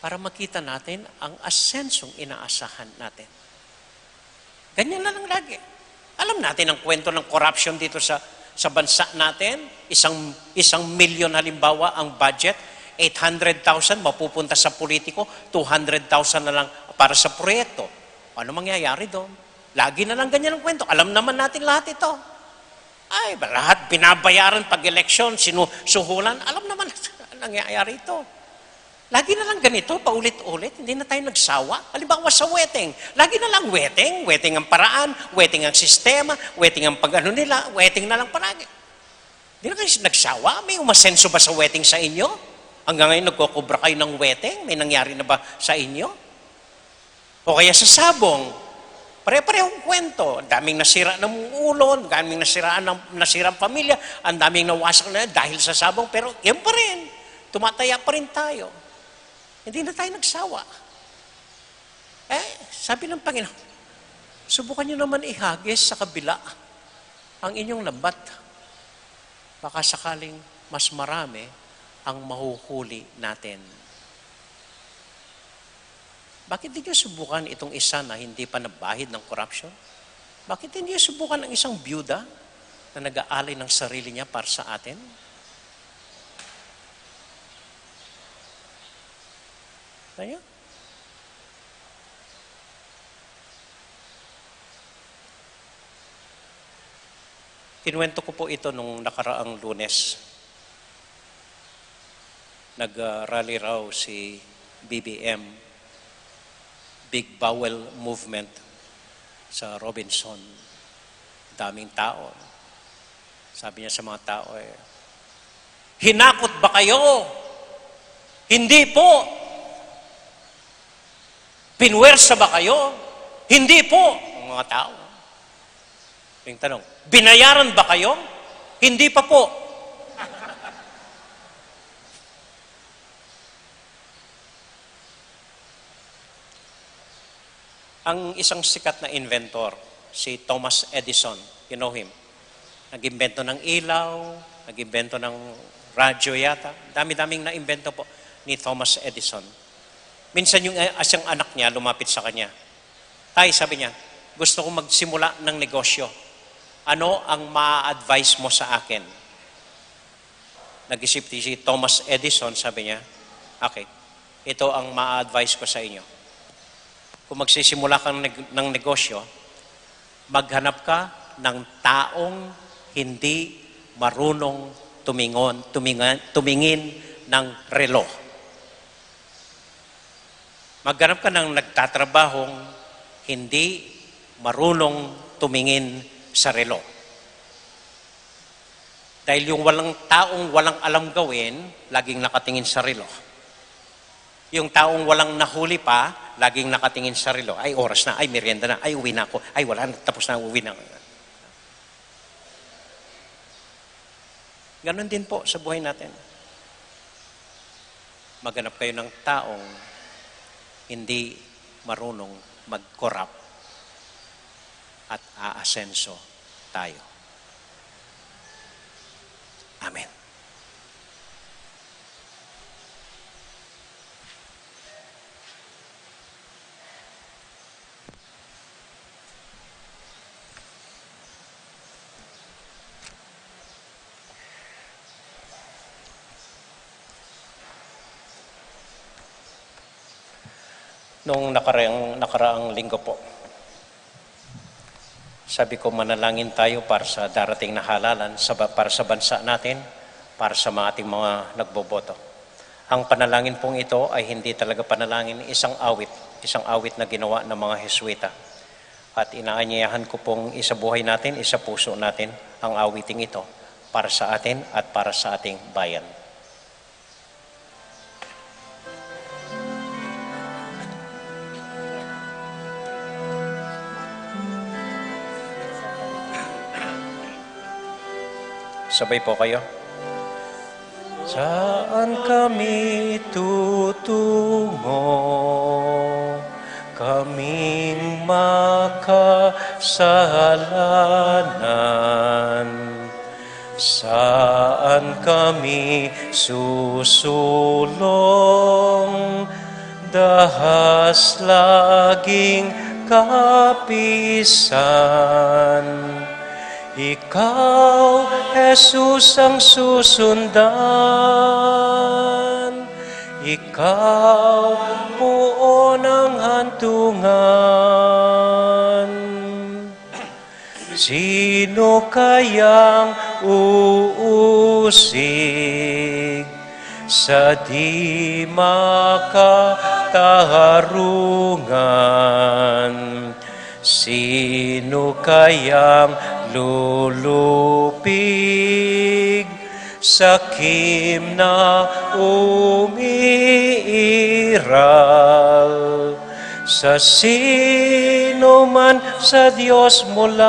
para makita natin ang asensong inaasahan natin. Ganyan na lang lagi. Alam natin ang kwento ng corruption dito sa bansa natin. Isang milyon halimbawa ang budget, 800,000 mapupunta sa politiko, 200,000 na lang para sa proyekto. Ano mangyayari doon? Lagi na lang ganyan ang kwento. Alam naman natin lahat ito. Ay, lahat binabayaran pag eleksyon, sinusuhulan. Alam naman nangyayari ito. Lagi na lang ganito, paulit-ulit, hindi na tayo nagsawa. Halimbawa sa wedding, lagi na lang wedding ang paraan, wedding ang sistema, wedding ang pag-ano nila, wedding na lang palagi. Hindi na kayo nagsawa? May umasenso ba sa wedding sa inyo? Hanggang ngayon nagkukubra kayo ng wedding? May nangyari na ba sa inyo? O kaya sa sabong, pare-parehong kwento. Ang daming nasira ng ulo, ang daming nasirang pamilya, ang daming nawasak na dahil sa sabong, pero yan pa rin. Tumataya pa rin tayo. Hindi na tayo nagsawa. Sabi ng Panginoon, subukan nyo naman ihagis sa kabila ang inyong lambat. Baka sakaling mas marami ang mahuhuli natin. Bakit hindi nyo subukan itong isa na hindi pa nabahid ng corruption? Bakit hindi nyo subukan ang isang byuda na nag-aalay ng sarili niya para sa atin? Kaya? Kinuwento ko po ito nung nakaraang Lunes. Nag-rally raw si BBM, Big Bowel Movement sa Robinson. Daming tao. Sabi niya sa mga tao, hinakot ba kayo? Hindi po. Pinwersa ba kayo? Hindi po. Ang mga tao. Yung tanong, binayaran ba kayo? Hindi pa po. Ang isang sikat na inventor, si Thomas Edison, you know him, nag-imbento ng ilaw, nag-imbento ng radyo yata, dami-daming na-imbento po ni Thomas Edison. Minsan yung asyang anak niya lumapit sa kanya. Tay, sabi niya, gusto kong magsimula ng negosyo. Ano ang ma-advise mo sa akin? Nag-isip si Thomas Edison, sabi niya, okay, ito ang ma-advise ko sa inyo. Kung magsisimula ka ng negosyo, maghanap ka ng taong hindi marunong tumingin ng relo. Maghanap ka ng nagtatrabahong hindi marunong tumingin sa relo. Dahil yung taong walang alam gawin, laging nakatingin sa relo. Yung taong walang nahuli pa, laging nakatingin sa relo. Ay, oras na. Ay, merienda na. Ay, uwi na ako. Ay, wala na. Tapos na, uwi na. Ganon din po sa buhay natin. Maghanap kayo ng taong hindi marunong mag-corrupt at aasenso tayo. Amen. Noong nakaraang linggo po, sabi ko manalangin tayo para sa darating na halalan, para sa bansa natin, para sa ating mga nagboboto. Ang panalangin pong ito ay hindi talaga panalangin, isang awit na ginawa ng mga Heswita. At inaanyayahan ko pong isabuhay natin, isapuso natin ang awiting ito para sa atin at para sa ating bayan. Sabay po kayo. Saan kami tutungo? Kaming makasalanan. Saan kami susulong? Dahas laging kapisan. Ikaw, Jesus, ang susundan. Ikaw, buo ng hantungan. Sino kayang uusig sa di makatarungan? Sino kayang lulupig sa kim na umiiral? Sa sino man sa Diyos mulat,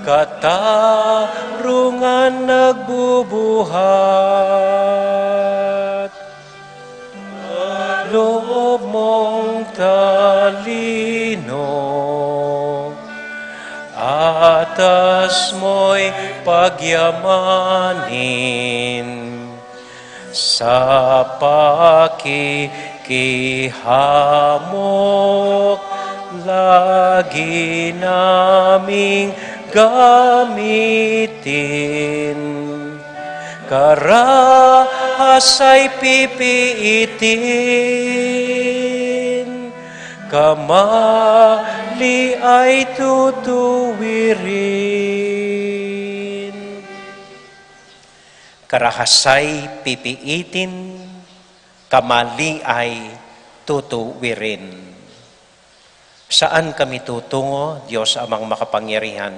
katarungan nagbubuhat. Loob mong talino, atas mo'y pagyamanin. Sa pakikihamok, lagi naming gamitin. Karahas ay pipiitin, kamali ay tutuwirin. Karahas ay pipiitin, kamali ay tutuwirin. Saan kami tutungo, Diyos amang makapangyarihan?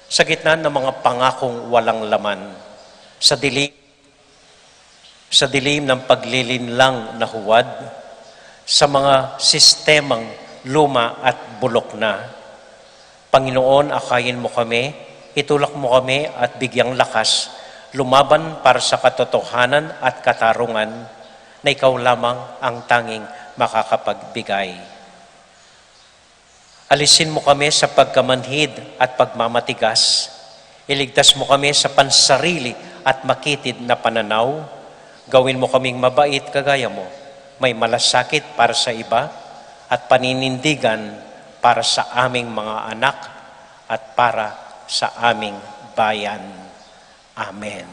Sa gitna ng mga pangakong walang laman, sa dilim ng paglilinlang na huwad, sa mga sistemang luma at bulok na. Panginoon, akayin mo kami, itulak mo kami at bigyang lakas, lumaban para sa katotohanan at katarungan na ikaw lamang ang tanging makakapagbigay. Alisin mo kami sa pagkamanhid at pagmamatigas. Iligtas mo kami sa pansarili at makitid na pananaw. Gawin mo kaming mabait kagaya mo, may malasakit para sa iba at paninindigan para sa aming mga anak at para sa aming bayan. Amen.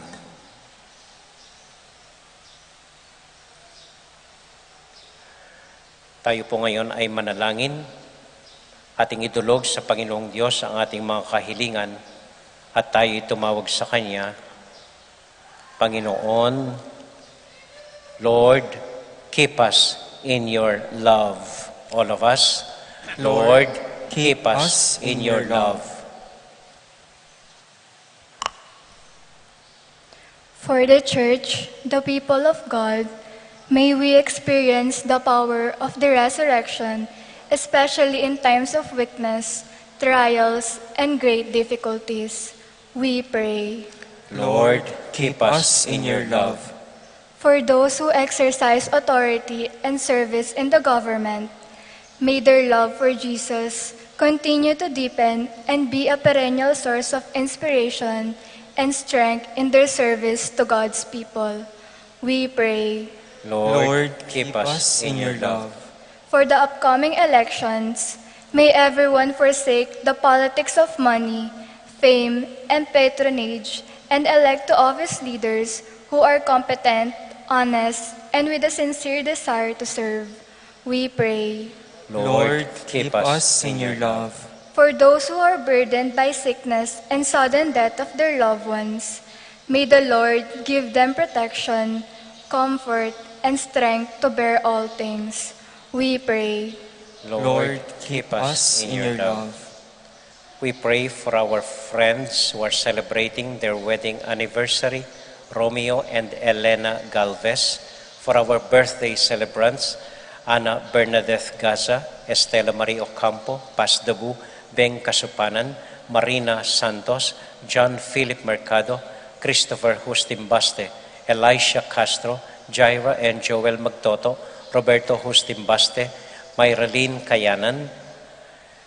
Tayo po ngayon ay manalangin Ating idulog sa Panginoong Diyos ang ating mga kahilingan at tayo'y tumawag sa Kanya. Panginoon, Lord, keep us in your love. All of us, Lord, keep us in your love. For the Church, the people of God, may we experience the power of the resurrection, especially in times of weakness, trials, and great difficulties. We pray. Lord, keep us in your love. For those who exercise authority and service in the government, may their love for Jesus continue to deepen and be a perennial source of inspiration and strength in their service to God's people. We pray. Lord, keep us in your love. For the upcoming elections, may everyone forsake the politics of money, fame, and patronage, and elect to office leaders who are competent, honest, and with a sincere desire to serve. We pray. Lord, keep us in your love. For those who are burdened by sickness and sudden death of their loved ones, may the Lord give them protection, comfort, and strength to bear all things. We pray. Lord, keep us in your love. We pray for our friends who are celebrating their wedding anniversary, Romeo and Elena Galvez, for our birthday celebrants, Ana Bernadette Gaza, Estela Marie Ocampo, Paz Dabu, Beng Kasupanan, Marina Santos, John Philip Mercado, Christopher Hustimbaste, Elisha Castro, Jaira and Joel Magtoto, Roberto Hustimbaste, Myralene Kayanan,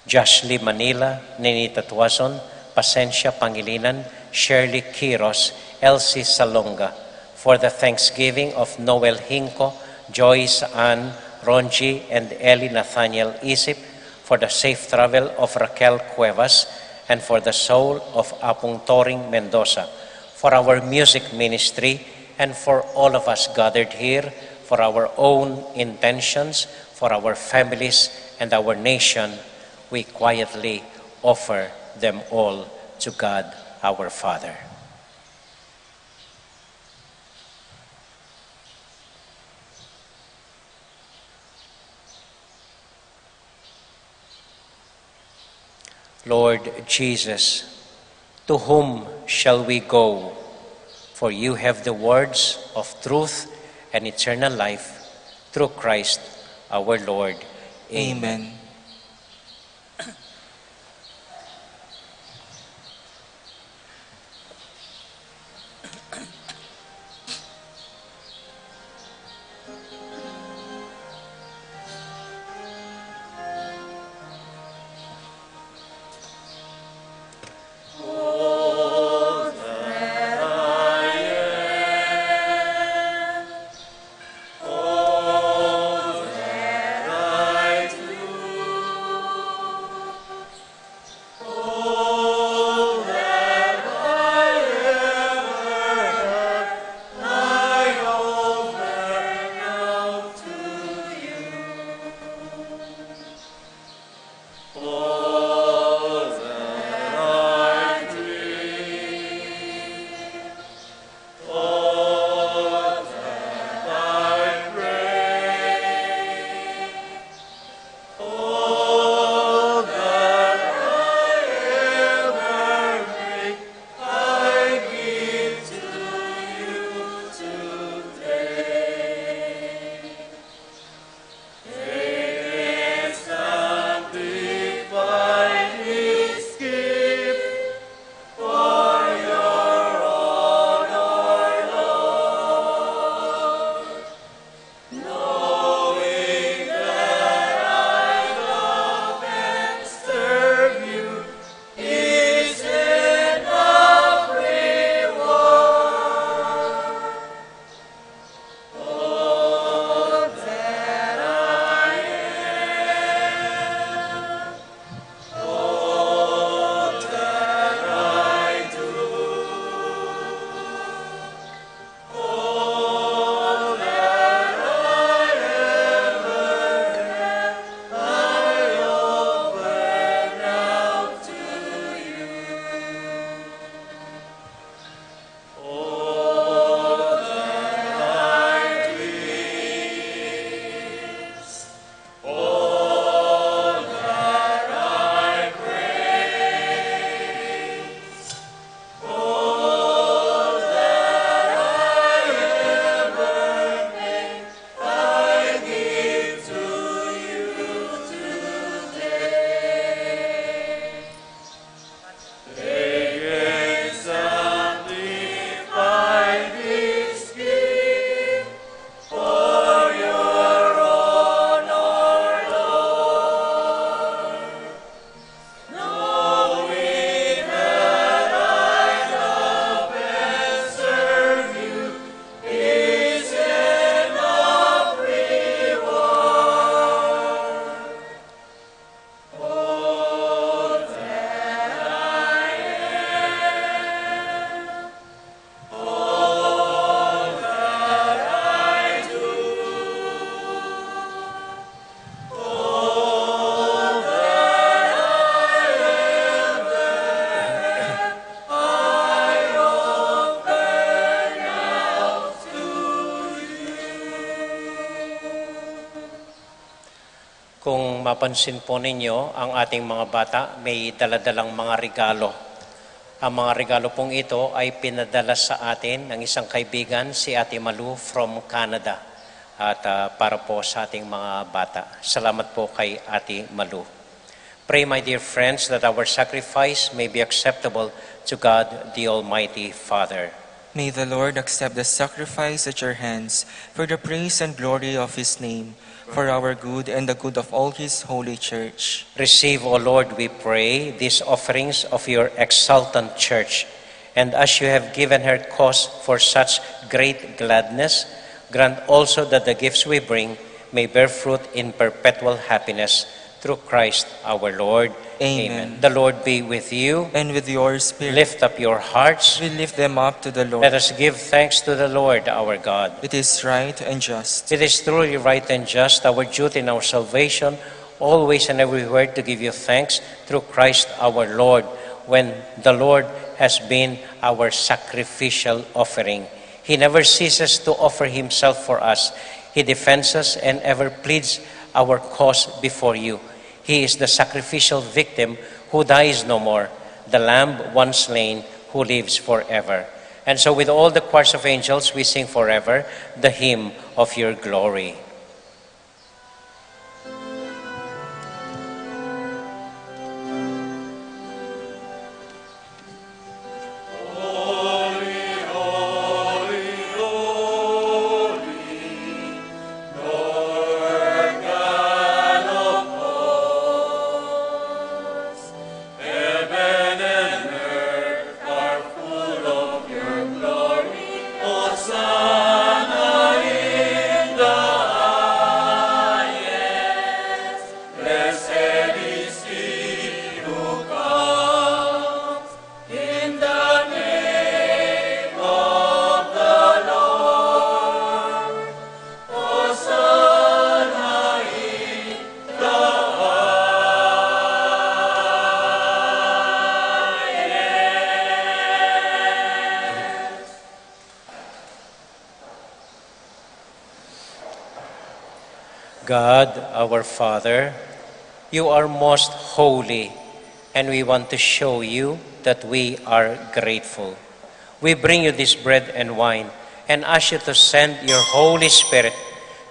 Joshly Manila, Ninita Tuazon, Pasencia Pangilinan, Shirley Quiros, Elsie Salonga, for the thanksgiving of Noel Hinco, Joyce Ann, Ronji, and Eli Nathaniel Isip, for the safe travel of Raquel Cuevas, and for the soul of Apong Toring Mendoza, for our music ministry, and for all of us gathered here, for our own intentions, for our families and our nation, we quietly offer them all to God our Father. Lord Jesus, to whom shall we go? For you have the words of truth and eternal life through Christ our Lord. Amen. Kung mapansin po ninyo, ang ating mga bata may daladalang mga regalo. Ang mga regalo pong ito ay pinadala sa atin ng isang kaibigan, si Ate Malu from Canada. At para po sa ating mga bata. Salamat po kay Ate Malu. Pray, my dear friends, that our sacrifice may be acceptable to God, the Almighty Father. May the Lord accept the sacrifice at your hands for the praise and glory of His name, for our good and the good of all His holy church. Receive, O Lord, we pray, these offerings of your exultant church, and as you have given her cause for such great gladness, grant also that the gifts we bring may bear fruit in perpetual happiness through Christ our Lord. Amen. The Lord be with you. And with your spirit, Lift up your hearts. we lift them up to the Lord. Let us give thanks to the Lord our God. It is right and just. It is truly right and just, our duty and our salvation, always and everywhere to give you thanks through Christ our Lord, when the Lord has been our sacrificial offering. He never ceases to offer Himself for us. He defends us and ever pleads our cause before you. He is the sacrificial victim who dies no more, the Lamb once slain who lives forever. And so with all the choirs of angels, we sing forever the hymn of your glory. God, our Father, you are most holy, and we want to show you that we are grateful. We bring you this bread and wine and ask you to send your Holy Spirit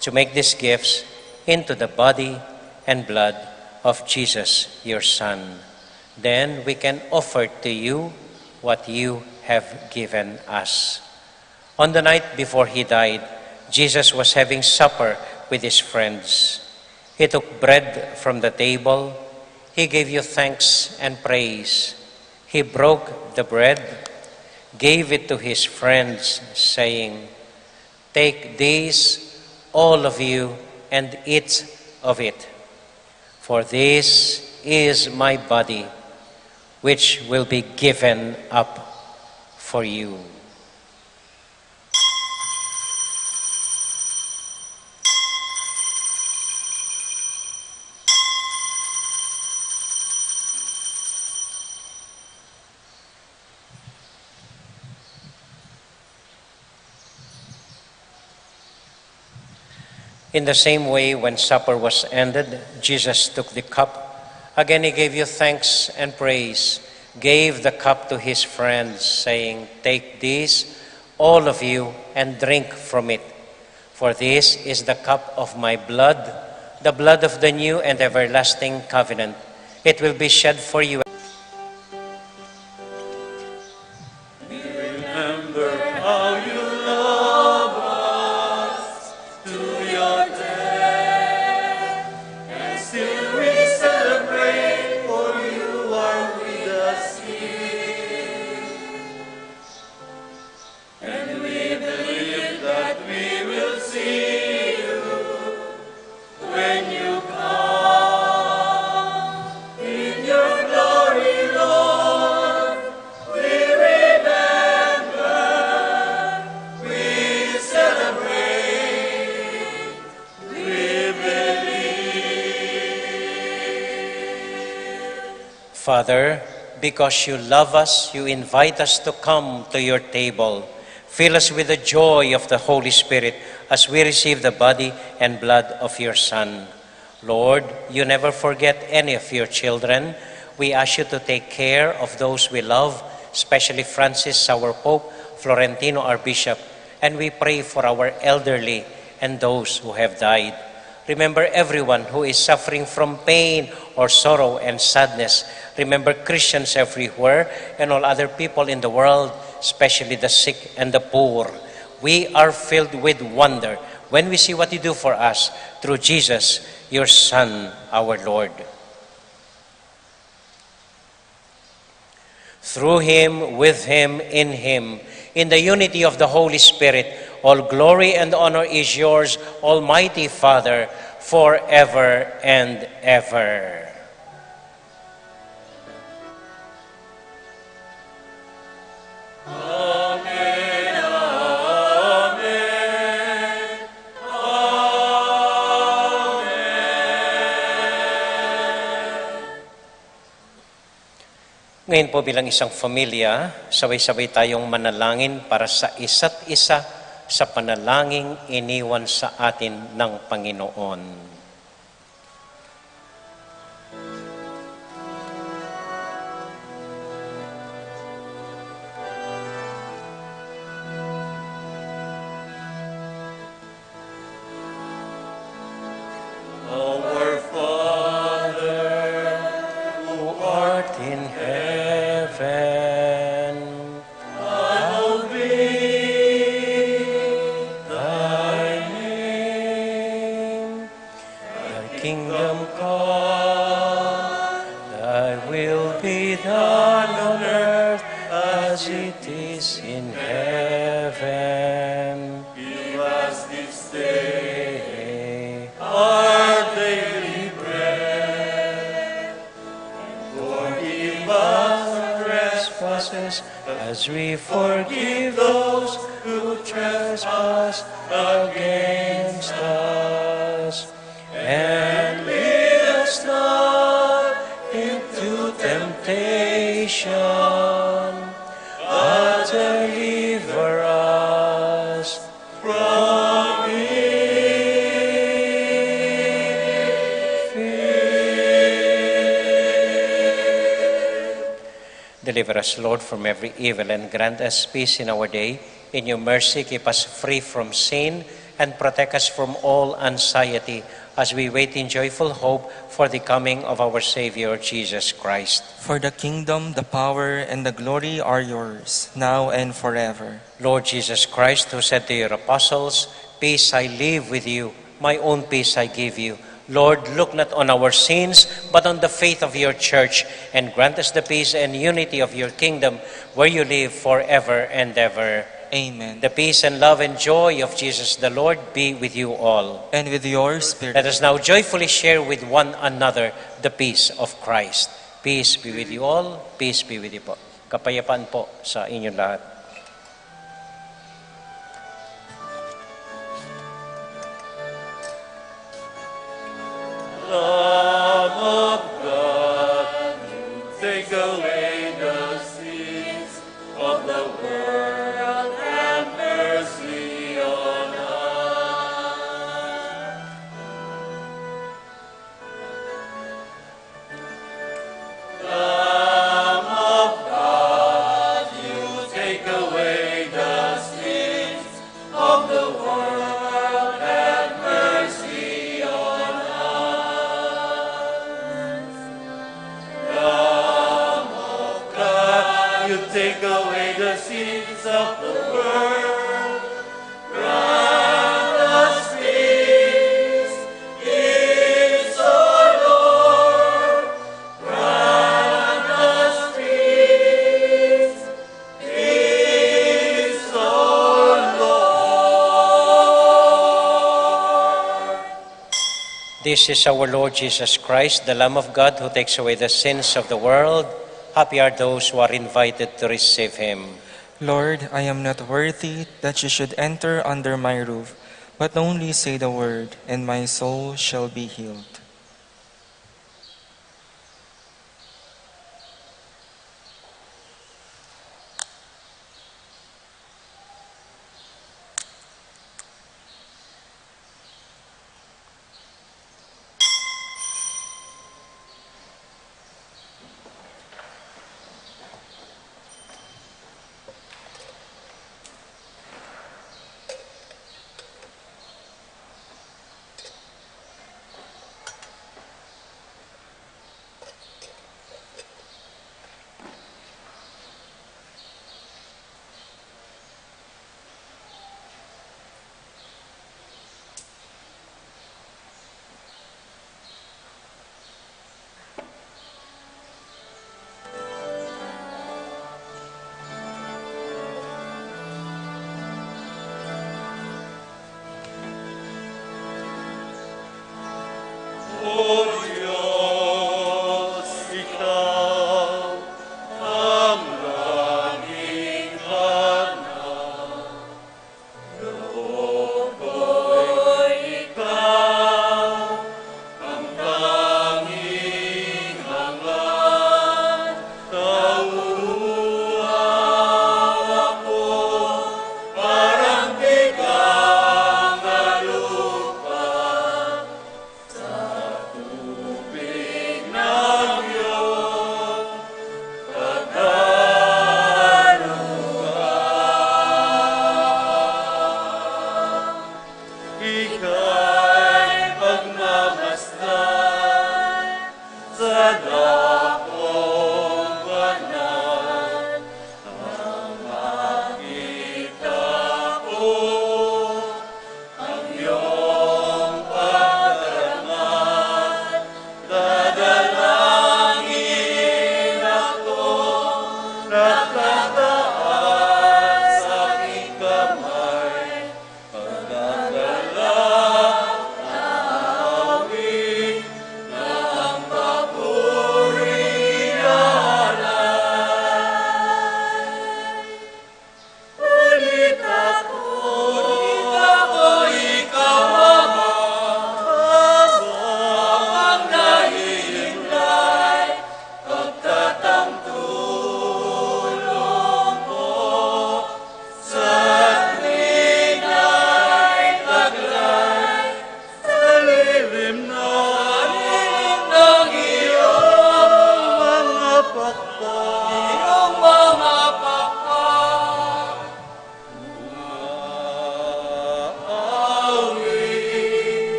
to make these gifts into the body and blood of Jesus, your Son. Then we can offer to you what you have given us. On the night before He died, Jesus was having supper with His friends. He took bread from the table. He gave you thanks and praise. He broke the bread, gave it to His friends, saying, "Take this, all of you, and eat of it. For this is my body, which will be given up for you." In the same way, when supper was ended, Jesus took the cup. Again, He gave you thanks and praise, gave the cup to His friends, saying, "Take this, all of you, and drink from it. For this is the cup of my blood, the blood of the new and everlasting covenant. It will be shed for you." Remember how you love us to your death, and still we celebrate, for you are with us here. And we believe that we will see you when you come in your glory, Lord. We remember, we celebrate, we believe. Father, because you love us, you invite us to come to your table. Fill us with the joy of the Holy Spirit as we receive the body and blood of your Son. Lord, you never forget any of your children. We ask you to take care of those we love, especially Francis, our Pope, Florentino, our Bishop, and we pray for our elderly and those who have died. Remember everyone who is suffering from pain or sorrow and sadness. Remember Christians everywhere and all other people in the world, especially the sick and the poor. We are filled with wonder when we see what you do for us through Jesus, your Son, our Lord. Through him, with him, in the unity of the Holy Spirit, all glory and honor is yours, Almighty Father, forever and ever. Ngayon po bilang isang pamilya, sabay-sabay tayong manalangin para sa isa't isa sa panalangin iniwan sa atin ng Panginoon. Our Father, Who art in heaven, hallowed be thy name. Thy kingdom come, thy will be done on earth as it is in heaven. Give us this day Our our daily bread. Forgive us our trespasses as we forgive those who trespass against us. And lead us not into temptation, but deliver us from evil. Deliver us, Lord, from every evil and grant us peace in our day. In your mercy, keep us free from sin and protect us from all anxiety as we wait in joyful hope for the coming of our Savior, Jesus Christ. For the kingdom, the power, and the glory are yours, now and forever. Lord Jesus Christ, who said to your apostles, "Peace I leave with you, my own peace I give you." Lord, look not on our sins, but on the faith of your church, and grant us the peace and unity of your kingdom, where you live forever and ever. Amen. The peace and love and joy of Jesus the Lord be with you all. And with your spirit. Let us now joyfully share with one another the peace of Christ. Peace be with you all. Peace be with you po. Kapayapaan po sa inyong lahat. Lamb of God, you take away the sins of the world, have mercy on us. Lamb of God, you take away the sins of the world, have mercy on us. Lamb of God, you take away the sins of the world, grant us peace, peace, O Lord. Grant us peace, peace, O Lord. This is our Lord Jesus Christ, the Lamb of God who takes away the sins of the world. Happy are those who are invited to receive him. Lord, I am not worthy that you should enter under my roof, but only say the word, and my soul shall be healed.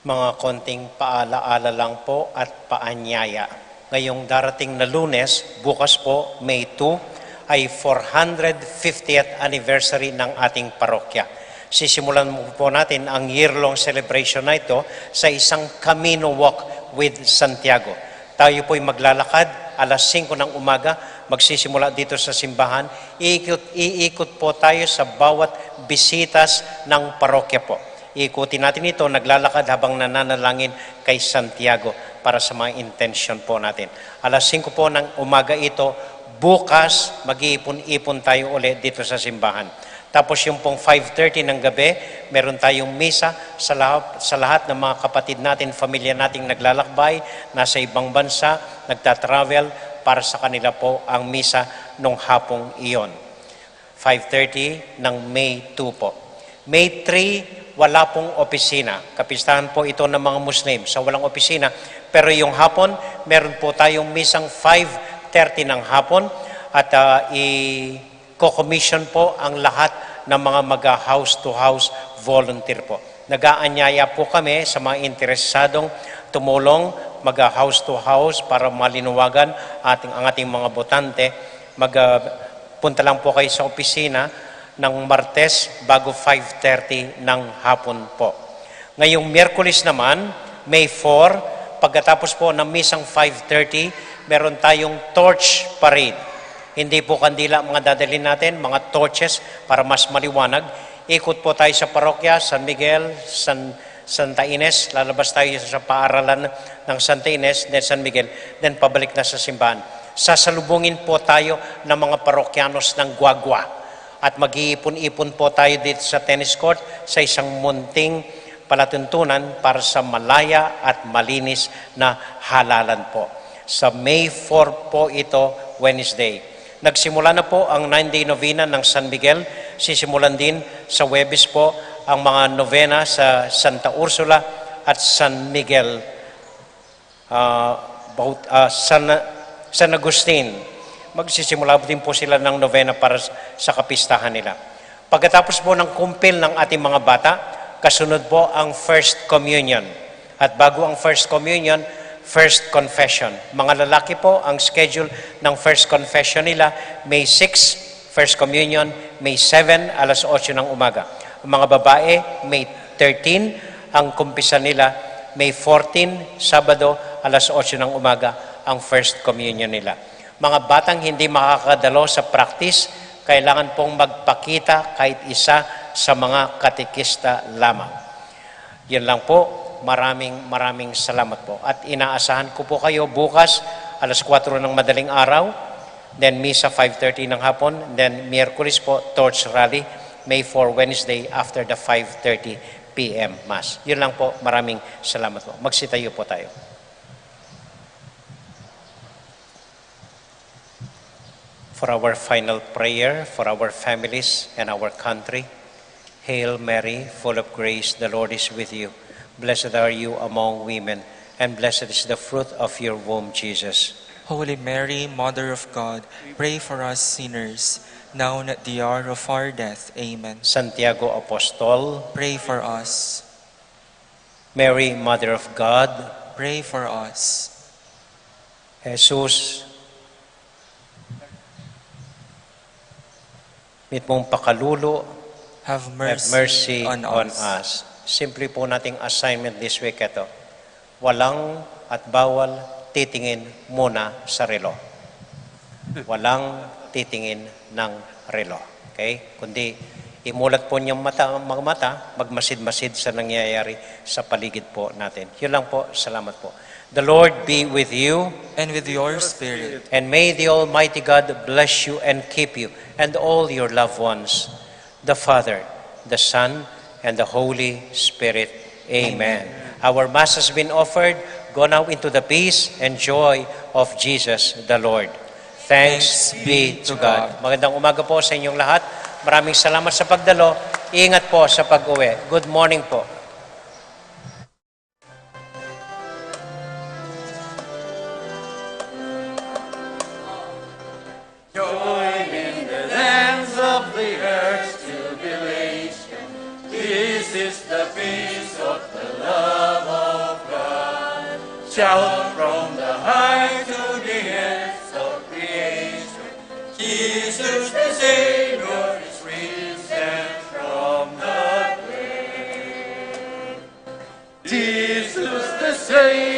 Mga konting paalaala lang po at paanyaya. Ngayong darating na Lunes, bukas po, May 2, ay 450th anniversary ng ating parokya. Sisimulan po natin ang year-long celebration na ito sa isang Camino Walk with Santiago. Tayo po'y maglalakad, alas 5 ng umaga, magsisimula dito sa simbahan. Iikot po tayo sa bawat bisitas ng parokya po. Ikutin natin ito, naglalakad habang nananalangin kay Santiago para sa mga intention po natin. Alas 5 po ng umaga ito, bukas mag-iipon-ipon tayo ulit dito sa simbahan. Tapos yung pong 5:30 ng gabi, meron tayong misa sa lahat ng mga kapatid natin, pamilya nating naglalakbay, nasa ibang bansa, nagtatravel, para sa kanila po ang misa nung hapong iyon. 5:30 ng May 2 po. May 3, wala pong opisina. Kapistahan po ito ng mga Muslim sa walang opisina. Pero yung hapon, meron po tayong misang 5:30 ng hapon at i-commission po ang lahat ng mga mag-house-to-house volunteer po. Nag-aanyaya po kami sa mga interesadong tumulong mag-house-to-house para malinuwagan ang ating mga botante. Punta lang po kayo sa opisina ng Martes bago 5:30 ng hapon po. Ngayong Miyerkules naman, May 4, pagkatapos po ng misang 5:30, meron tayong torch parade. Hindi po kandila mga dadalhin natin, mga torches para mas maliwanag. Ikot po tayo sa parokya, San Miguel, Santa Ines, lalabas tayo sa paaralan ng Santa Ines, then San Miguel, then pabalik na sa simbahan. Sasalubungin po tayo ng mga parokyanos ng Guagua at mag-iipon-ipon po tayo dito sa tennis court sa isang munting palatuntunan para sa malaya at malinis na halalan po. Sa May 4 po ito, Wednesday. Nagsimula na po ang 9-day novena ng San Miguel. Sisimulan din sa Huwebes po ang mga novena sa Santa Ursula at San Miguel, San Agustin. Magsisimula din po sila ng novena para sa kapistahan nila. Pagkatapos po ng kumpil ng ating mga bata, kasunod po ang First Communion. At bago ang First Communion, First Confession. Mga lalaki po, ang schedule ng First Confession nila, May 6, First Communion, May 7, alas 8 ng umaga. Ang mga babae, May 13, ang kumpisa nila, May 14, Sabado, alas 8 ng umaga, ang First Communion nila. Mga batang hindi makakadalo sa practice, kailangan pong magpakita kahit isa sa mga katekista lamang. Yan lang po. Maraming salamat po. At inaasahan ko po kayo bukas, alas 4 ng madaling araw, then Misa 5:30 ng hapon, then Miyerkules po, Torch Rally, May 4, Wednesday, after the 5:30 p.m. Mass. Yun lang po. Maraming salamat po. Magsitayo po tayo. For our final prayer, for our families and our country, Hail Mary, full of grace, the Lord is with you. Blessed are you among women, and blessed is the fruit of your womb, Jesus. Holy Mary, Mother of God, pray for us sinners, now and at the hour of our death. Amen. Santiago Apostol, Pray for us. Mary, Mother of God, Pray for us. Jesus, mitmong pakalulo, Have have mercy on us. Simply po nating assignment this week ito. Walang at bawal titingin muna sa relo. Walang titingin ng relo. Okay? Kundi imulat po niyang mga mata, magmasid-masid sa nangyayari sa paligid po natin. Yun lang po. Salamat po. The Lord be with you. And with your spirit. And may the Almighty God bless you and keep you and all your loved ones. The Father, the Son, and the Holy Spirit. Amen. Our Mass has been offered. Go now into the peace and joy of Jesus the Lord. Thanks be to God. Magandang umaga po sa inyong lahat. Maraming salamat sa pagdalo. Ingat po sa pag-uwi. Good morning po. Join in the dance of the earth's jubilation. This is the peace of the love of God. Shout from the high to the ends of creation. Jesus the Savior is risen from the grave. Jesus the Savior